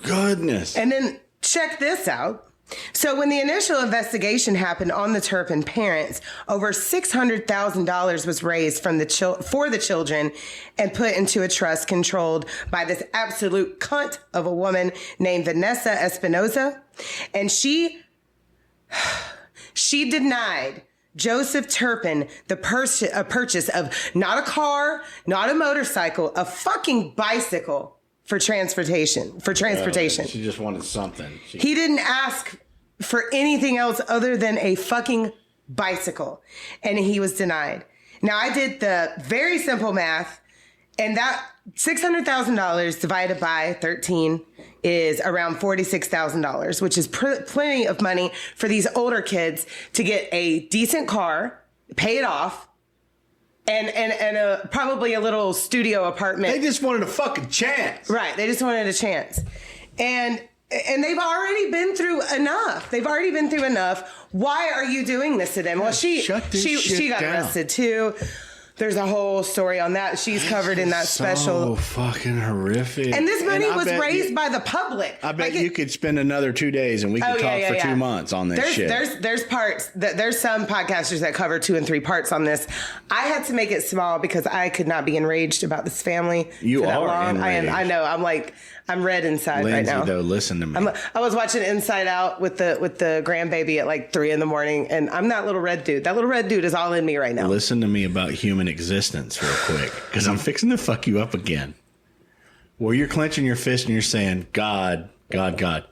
goodness. And then check this out. So when the initial investigation happened on the Turpin parents, over $600,000 was raised from for the children and put into a trust controlled by this absolute cunt of a woman named Vanessa Espinoza. And she denied Joseph Turpin the purchase of not a car, not a motorcycle, a fucking bicycle for transportation. She just wanted something. He didn't ask for anything else other than a fucking bicycle, and he was denied. Now, I did the very simple math, and that $600,000 divided by 13 is around $46,000, which is plenty of money for these older kids to get a decent car, pay it off, and probably a little studio apartment. They just wanted a fucking chance. Right. They just wanted a chance. And they've already been through enough. Why are you doing this to them? Well, she got arrested too. There's a whole story on that. She's covered in that special. So fucking horrific. And this money was raised by the public. I bet you could spend another 2 days and we could talk for 2 months on this shit. There's parts. There's some podcasters that cover 2 and 3 parts on this. I had to make it small because I could not be enraged about this family. You are enraged. I know. I'm red inside Lindsay, right now. Though, listen to me. I was watching Inside Out with the grandbaby at like 3 a.m, and I'm that little red dude. That little red dude is all in me right now. Listen to me about human existence real quick, because I'm fixing to fuck you up again. Where you're clenching your fist and you're saying, God, God, God.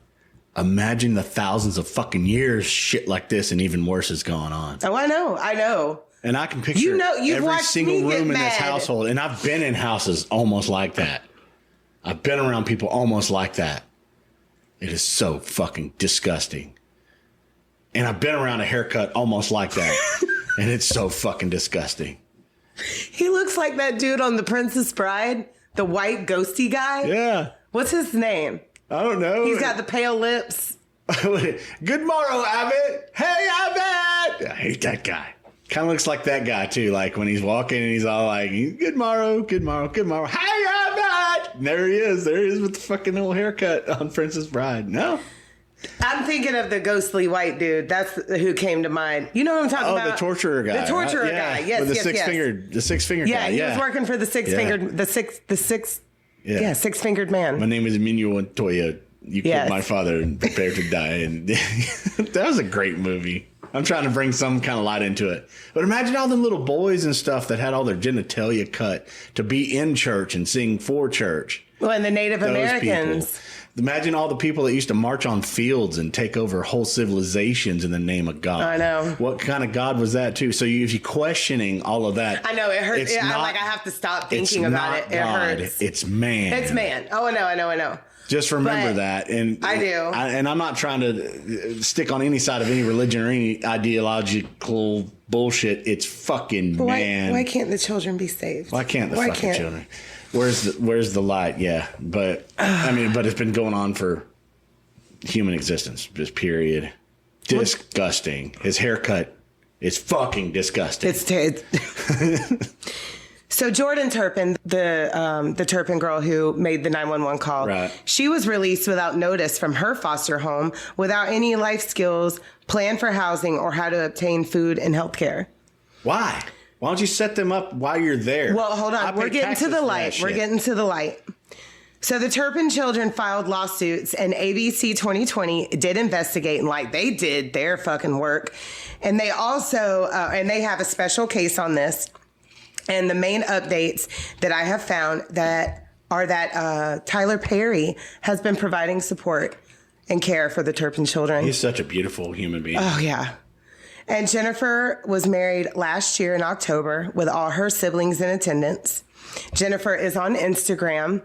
Imagine the thousands of fucking years shit like this and even worse is going on. Oh, I know. And I can picture every single room in this household. And I've been in houses almost like that. I've been around people almost like that. It is so fucking disgusting. And I've been around a haircut almost like that. And it's so fucking disgusting. He looks like that dude on The Princess Bride, the white ghosty guy. Yeah. What's his name? I don't know. He's got the pale lips. Good morrow, Abbott. Hey, Abbott. I hate that guy. Kind of looks like that guy, too. Like when he's walking and he's all like, good morrow, good morrow, good morrow. Hey, Abbott. And there he is. There he is with the fucking little haircut on Princess Bride. No. I'm thinking of the ghostly white dude. That's who came to mind. You know what I'm talking about? Oh, the torturer guy. The torturer guy. Yes, with the yes, six finger guy. Yeah, he was working for the six-fingered, six-fingered man. My name is Minuo Montoya. You killed my father and prepare to die. And that was a great movie. I'm trying to bring some kind of light into it. But imagine all them little boys and stuff that had all their genitalia cut to be in church and sing for church. Well, and the Native Americans. People. Imagine all the people that used to march on fields and take over whole civilizations in the name of God. I know. What kind of God was that, too? So if you're questioning all of that. I know. It hurts. I have to stop thinking about it. It hurts. It's man. It's man. Oh, I know. Just remember that. And I do. And I'm not trying to stick on any side of any religion or any ideological bullshit. It's fucking man. Why can't the children be saved? Why can't the fucking children? Where's the light? Yeah. But but it's been going on for human existence, just period. Disgusting. His haircut is fucking disgusting. So Jordan Turpin, the Turpin girl who made the 911 call, right. She was released without notice from her foster home without any life skills, plan for housing, or how to obtain food and health care. Why? Why don't you set them up while you're there? Well, hold on. We're getting to the light. So the Turpin children filed lawsuits, and ABC 2020 did investigate, and they did their fucking work. And they also, and they have a special case on this. And the main updates that I have found are that Tyler Perry has been providing support and care for the Turpin children. He's such a beautiful human being. Oh, yeah. And Jennifer was married last year in October with all her siblings in attendance. Jennifer is on Instagram.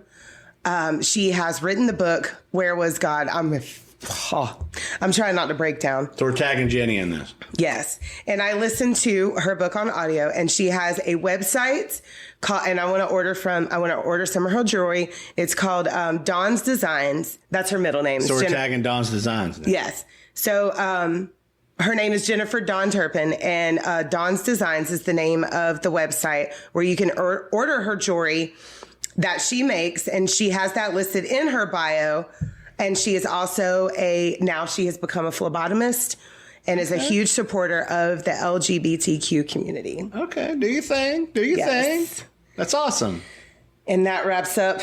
She has written the book, Where Was God? I'm trying not to break down. So we're tagging Jenny in this. Yes. And I listened to her book on audio, and she has a website called, and I want to order some of her jewelry. It's called Dawn's Designs. That's her middle name. So we're tagging Dawn's Designs now. Yes. So her name is Jennifer Dawn Turpin, and Dawn's Designs is the name of the website where you can order her jewelry that she makes, and she has that listed in her bio. And she is also now she has become a phlebotomist and is a huge supporter of the LGBTQ community. Okay. Do your thing. Yes. That's awesome. And that wraps up.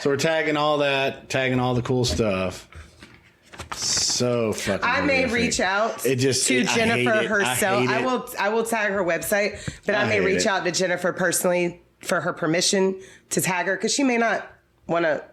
So we're tagging all the cool stuff. So fucking I may reach out to Jennifer herself. I will tag her website, but I may reach out to Jennifer personally for her permission to tag her, because she may not want to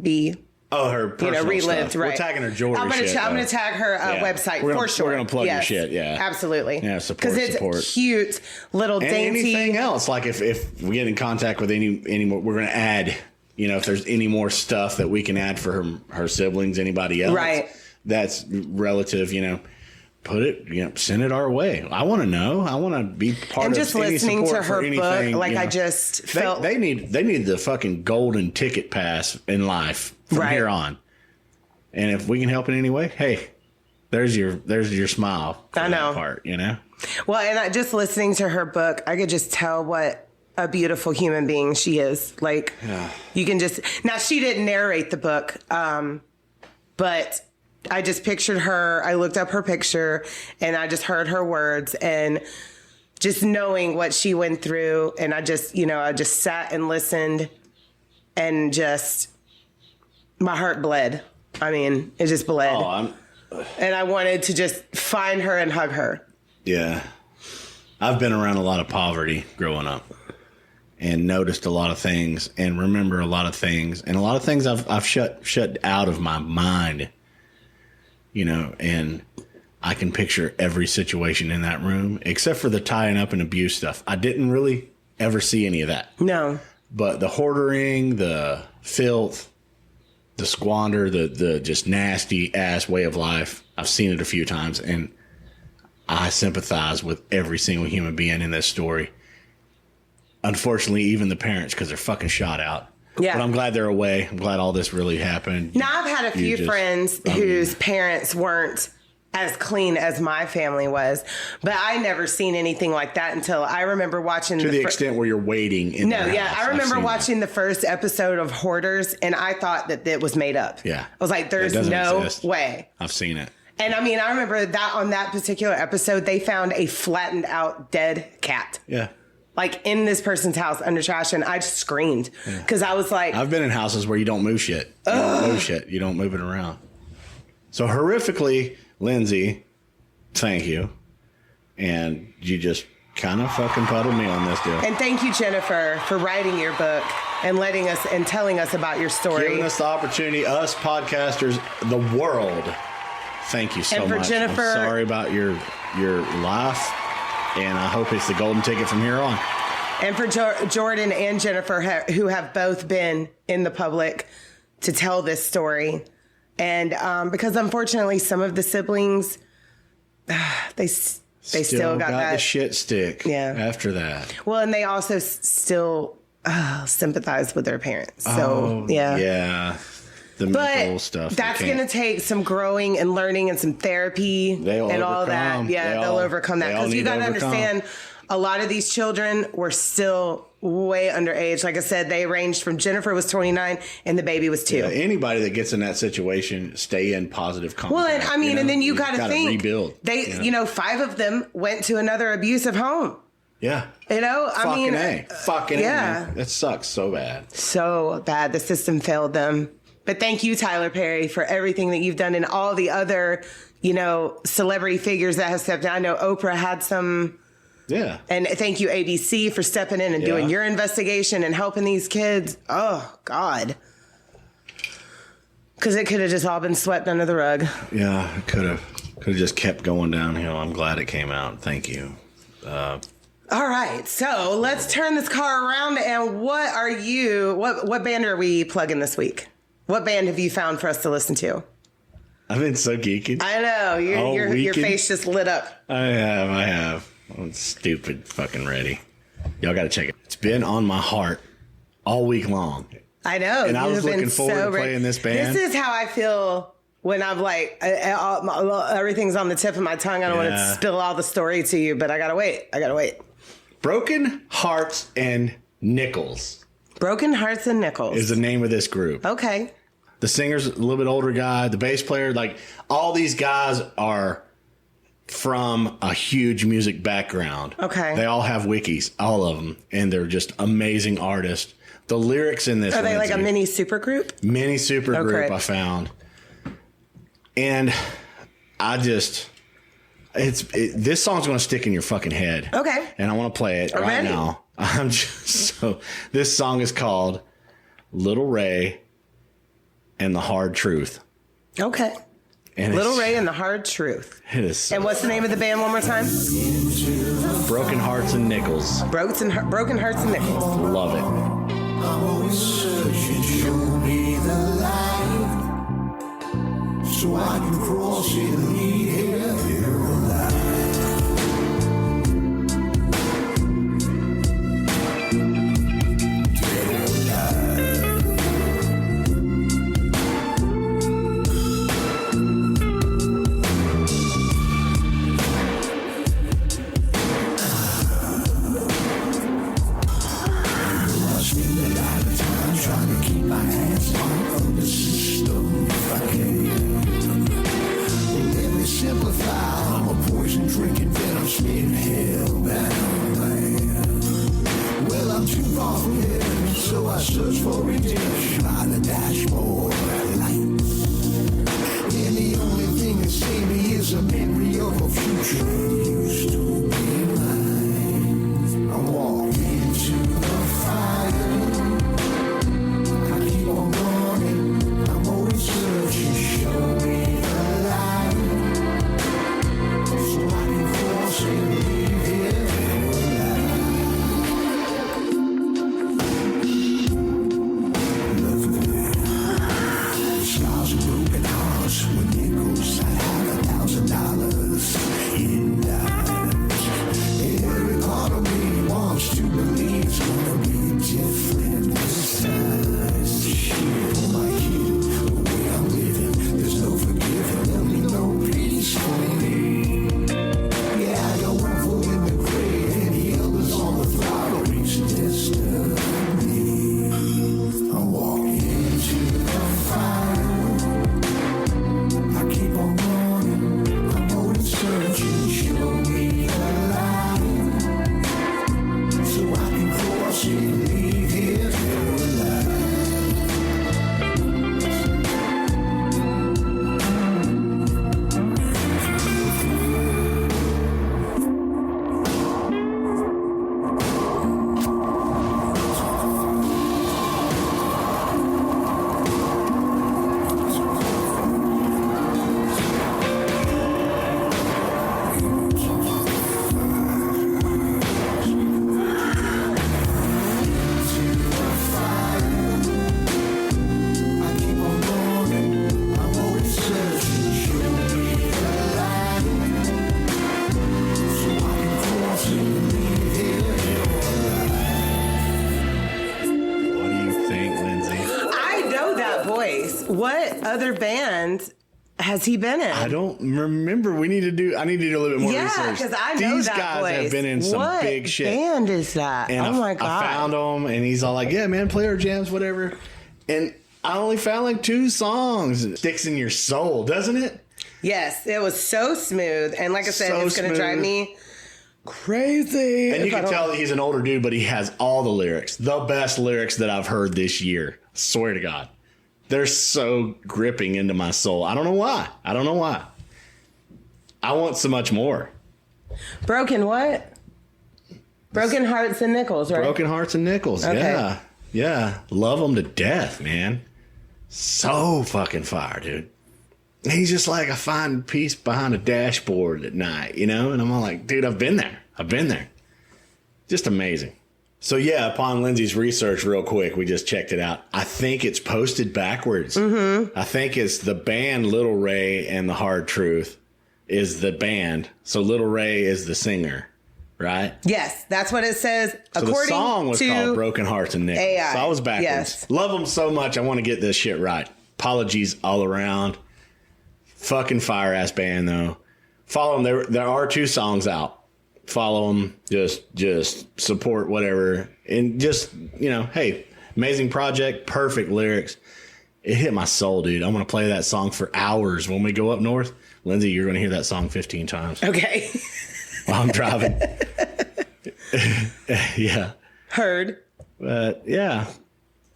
be her personal relived, stuff. right? We're tagging her jewelry. I'm gonna tag her website for sure. We're gonna plug your shit, yeah, absolutely, yeah, support, because it's cute, little and dainty. Anything else? Like if we get in contact with any more, we're gonna add. If there's any more stuff that we can add for her siblings, anybody else, right? That's relative. send it our way. I want to know. I want to be part and of just any listening support to her for anything, book. Like I just felt they need the fucking golden ticket pass in life from here on. And if we can help in any way, hey, there's your smile. I know. That part, you know. Well, and just listening to her book, I could just tell what a beautiful human being she is. Like, you can just... Now, she didn't narrate the book, but I just pictured her. I looked up her picture, and I just heard her words, and just knowing what she went through, and I just sat and listened, and just... My heart bled. I mean, it just bled. And I wanted to just find her and hug her. Yeah. I've been around a lot of poverty growing up and noticed a lot of things and remember a lot of things. And a lot of things I've shut out of my mind, you know, and I can picture every situation in that room except for the tying up and abuse stuff. I didn't really ever see any of that. No. But the hoarding, the filth, the squander, the just nasty ass way of life, I've seen it a few times, and I sympathize with every single human being in this story. Unfortunately, even the parents, because they're fucking shot out. Yeah. But I'm glad they're away. I'm glad all this really happened. Now, I've had a few friends whose parents weren't as clean as my family was, but I never seen anything like that until I remember watching to the extent where you're waiting in their house. I remember watching the first episode of Hoarders, and I thought that it was made up. Yeah. I was like, there's no way. I've seen it. And I mean, I remember that on that particular episode, they found a flattened out dead cat. Yeah. Like in this person's house under trash, and I just screamed because I was like, I've been in houses where you don't move shit. You don't move shit. You don't move it around. So horrifically, Lindsay, thank you. And you just kind of fucking puddled me on this deal. And thank you, Jennifer, for writing your book and letting us and telling us about your story. Giving us the opportunity, us podcasters, the world. Thank you so much. And for Jennifer, I'm sorry about your life, and I hope it's the golden ticket from here on. And for Jordan and Jennifer, who have both been in the public to tell this story. And because unfortunately, some of the siblings, they still got that the shit stick. Yeah. After that. Well, and they also still sympathize with their parents. So yeah. The mental stuff. That's going to take some growing and learning and some therapy and all that. Yeah, they'll overcome that. Because you got to understand, a lot of these children were still way underage. Like I said, they ranged from Jennifer was 29 and the baby was 2. Yeah, anybody that gets in that situation, stay in positive contact. Well, and I mean, and then you got to think, rebuild. They, 5 of them went to another abusive home. Yeah. Fucking A. That sucks so bad. So bad. The system failed them. But thank you, Tyler Perry, for everything that you've done and all the other, celebrity figures that have stepped in. I know Oprah had some. Yeah. And thank you, ABC, for stepping in and doing your investigation and helping these kids. Oh, God. Because it could have just all been swept under the rug. Yeah, it could have. Could have just kept going downhill. I'm glad it came out. Thank you. All right. So let's turn this car around. And what band are we plugging this week? What band have you found for us to listen to? I've been so geeky. I know. Your face just lit up. I have. I'm stupid fucking ready. Y'all got to check it. It's been on my heart all week long. I know. And I was looking forward to playing this band. This is how I feel when I'm like, everything's on the tip of my tongue. I don't want to spill all the story to you, but I got to wait. Broken Hearts and Nickels. Broken Hearts and Nickels is the name of this group. Okay. The singer's a little bit older guy. The bass player, all these guys are from a huge music background. Okay. They all have wikis, all of them, and they're just amazing artists. The lyrics in this are they like a mini super group? Mini super group I found. And I just... this song's going to stick in your fucking head. Okay. And I want to play it right now. This song is called Little Ray and the Hard Truth. Okay. And Little Ray and the Hard Truth. It is. And what's the name of the band one more time? Broken Hearts and Nickels. Broken Hearts and Nickels. Love it. I'm always searching, show me the light, so I can cross it and lead here. other band has he been in? I don't remember. I need to do a little bit more research. Yeah, because I know These that guys voice. have been in some big shit. What band is that? And oh my God. I found him, and he's all like, yeah, man, play our jams, whatever. And I only found like 2 songs. It sticks in your soul, doesn't it? Yes, it was so smooth. And like I said, it's going to drive me crazy. And you can tell that he's an older dude, but he has all the lyrics. The best lyrics that I've heard this year. Swear to God. They're so gripping into my soul. I don't know why. I want so much more. Broken what? Broken Hearts and Nickels, right? Broken Hearts and Nickels. Okay. Yeah. Love them to death, man. So fucking fire, dude. He's just like a fine piece behind a dashboard at night, you know? And I'm all like, dude, I've been there. Just amazing. So yeah, upon Lindsay's research real quick, we just checked it out. I think it's posted backwards. Mm-hmm. I think it's the band Little Ray and the Hard Truth is the band. So Little Ray is the singer, right? Yes, that's what it says. So according the song was to called Broken Hearts and Nickels. AI. So I was backwards. Yes. Love them so much. I want to get this shit right. Apologies all around. Fucking fire ass band though. Follow them. There are 2 songs out. Follow them. Just support whatever. And just, you know, hey, amazing project. Perfect lyrics. It hit my soul, dude. I'm going to play that song for hours when we go up north. Lindsay, you're going to hear that song 15 times. Okay. While I'm driving. Yeah. Heard. But yeah.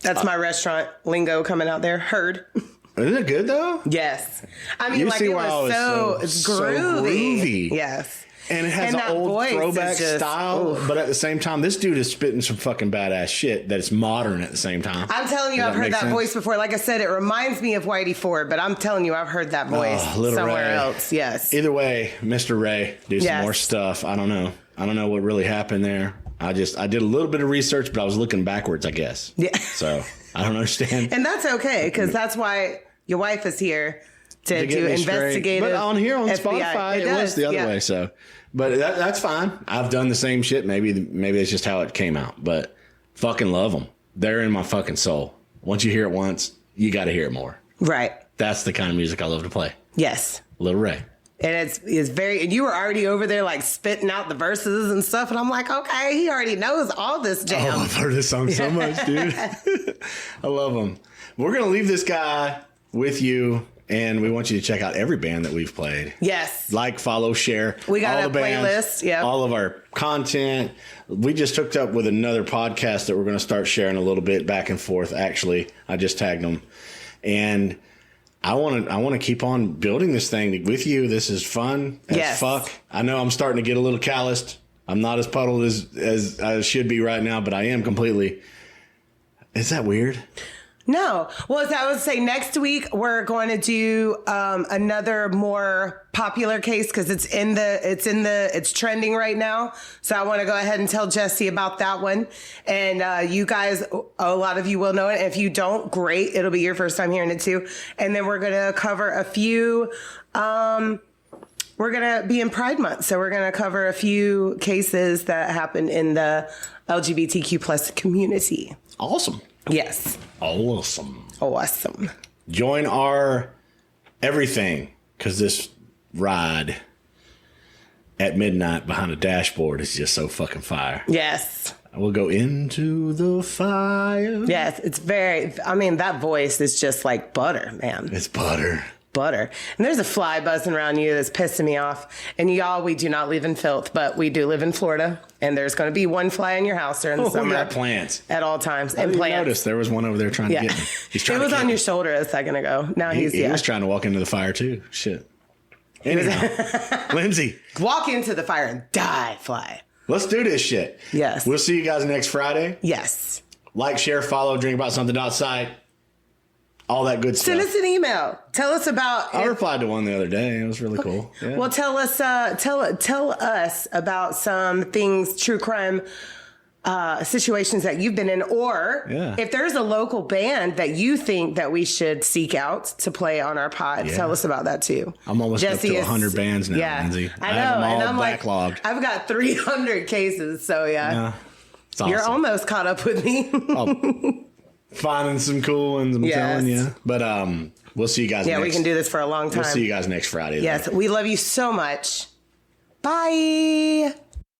That's my restaurant lingo coming out there. Heard. Isn't it good though? Yes. I mean, You like see it why was so groovy. groovy. Yes. And it has And an that old voice throwback is just, style, oof. but at the same time, this dude is spitting some fucking badass shit that's modern at the same time. I'm telling you, Does I've heard make that sense? voice before. Like I said, it reminds me of Whitey Ford, but I'm telling you, I've heard that voice Little somewhere Ray. else. Yes. Either way, Mr. Ray, do some Yes. more stuff. I don't know what really happened there. I did a little bit of research, but I was looking backwards, I guess. Yeah. So I don't understand. And that's okay, because that's why your wife is here to get do me straight. investigative. But on here on FBI. Spotify, it was the other way. So, but that's fine. I've done the same shit. Maybe it's just how it came out. But fucking love them. They're in my fucking soul. Once you hear it once, you got to hear it more. Right. That's the kind of music I love to play. Yes. Little Ray. And it's very, and you were already over there like spitting out the verses and stuff. And I'm like, okay, he already knows all this jam. Oh, I've heard this song so much, dude. I love them. We're going to leave this guy with you. And we want you to check out every band that we've played. Yes. Like, follow, share. We got all a the bands, playlist. Yeah. All of our content. We just hooked up with another podcast that we're going to start sharing a little bit back and forth. Actually, I just tagged them. And I want to keep on building this thing with you. This is fun as fuck. I know I'm starting to get a little calloused. I'm not as puddled as I should be right now, but I am completely. Is that weird? No. Well, I would say next week we're going to do another more popular case because it's trending right now. So I want to go ahead and tell Jesse about that one. And you guys, a lot of you will know it. If you don't, great. It'll be your first time hearing it too. And then we're going to cover a few. We're going to be in Pride Month. So we're going to cover a few cases that happened in the LGBTQ plus community. Awesome. Yes. Awesome. Awesome. Join our everything, because this ride at midnight behind a dashboard is just so fucking fire. Yes. We'll go into the fire. Yes, it's very, I mean, that voice is just like butter, man. It's butter. Butter. And there's a fly buzzing around you that's pissing me off. And y'all, we do not live in filth, but we do live in Florida. And there's going to be one fly in your house during the summer. We got plants. At all times. I And didn't plants. notice there was one over there trying to get me. He's trying it was to get on me. your shoulder a second ago. Now He yeah. was trying to walk into the fire too. Shit. Anyhow, Lindsay, Walk into the fire and die, fly. let's do this shit. Yes. We'll see you guys next Friday. Yes. Like, share, follow, drink.about-something.site. All that good stuff. Send us an email. Tell us about. I replied to one the other day. It was really cool. Yeah. Well, tell us about some things, true crime situations that you've been in, or if there's a local band that you think that we should seek out to play on our pod, tell us about that too. I'm almost up to 100 bands now, Lindsay. I know, have them all and I'm backlogged. like, I've got 300 cases, so Yeah. It's awesome. you're almost caught up with me. Finding some cool ones, I'm telling you. But we'll see you guys we can do this for a long time. We'll see you guys next Friday. Yes, we love you so much. Bye.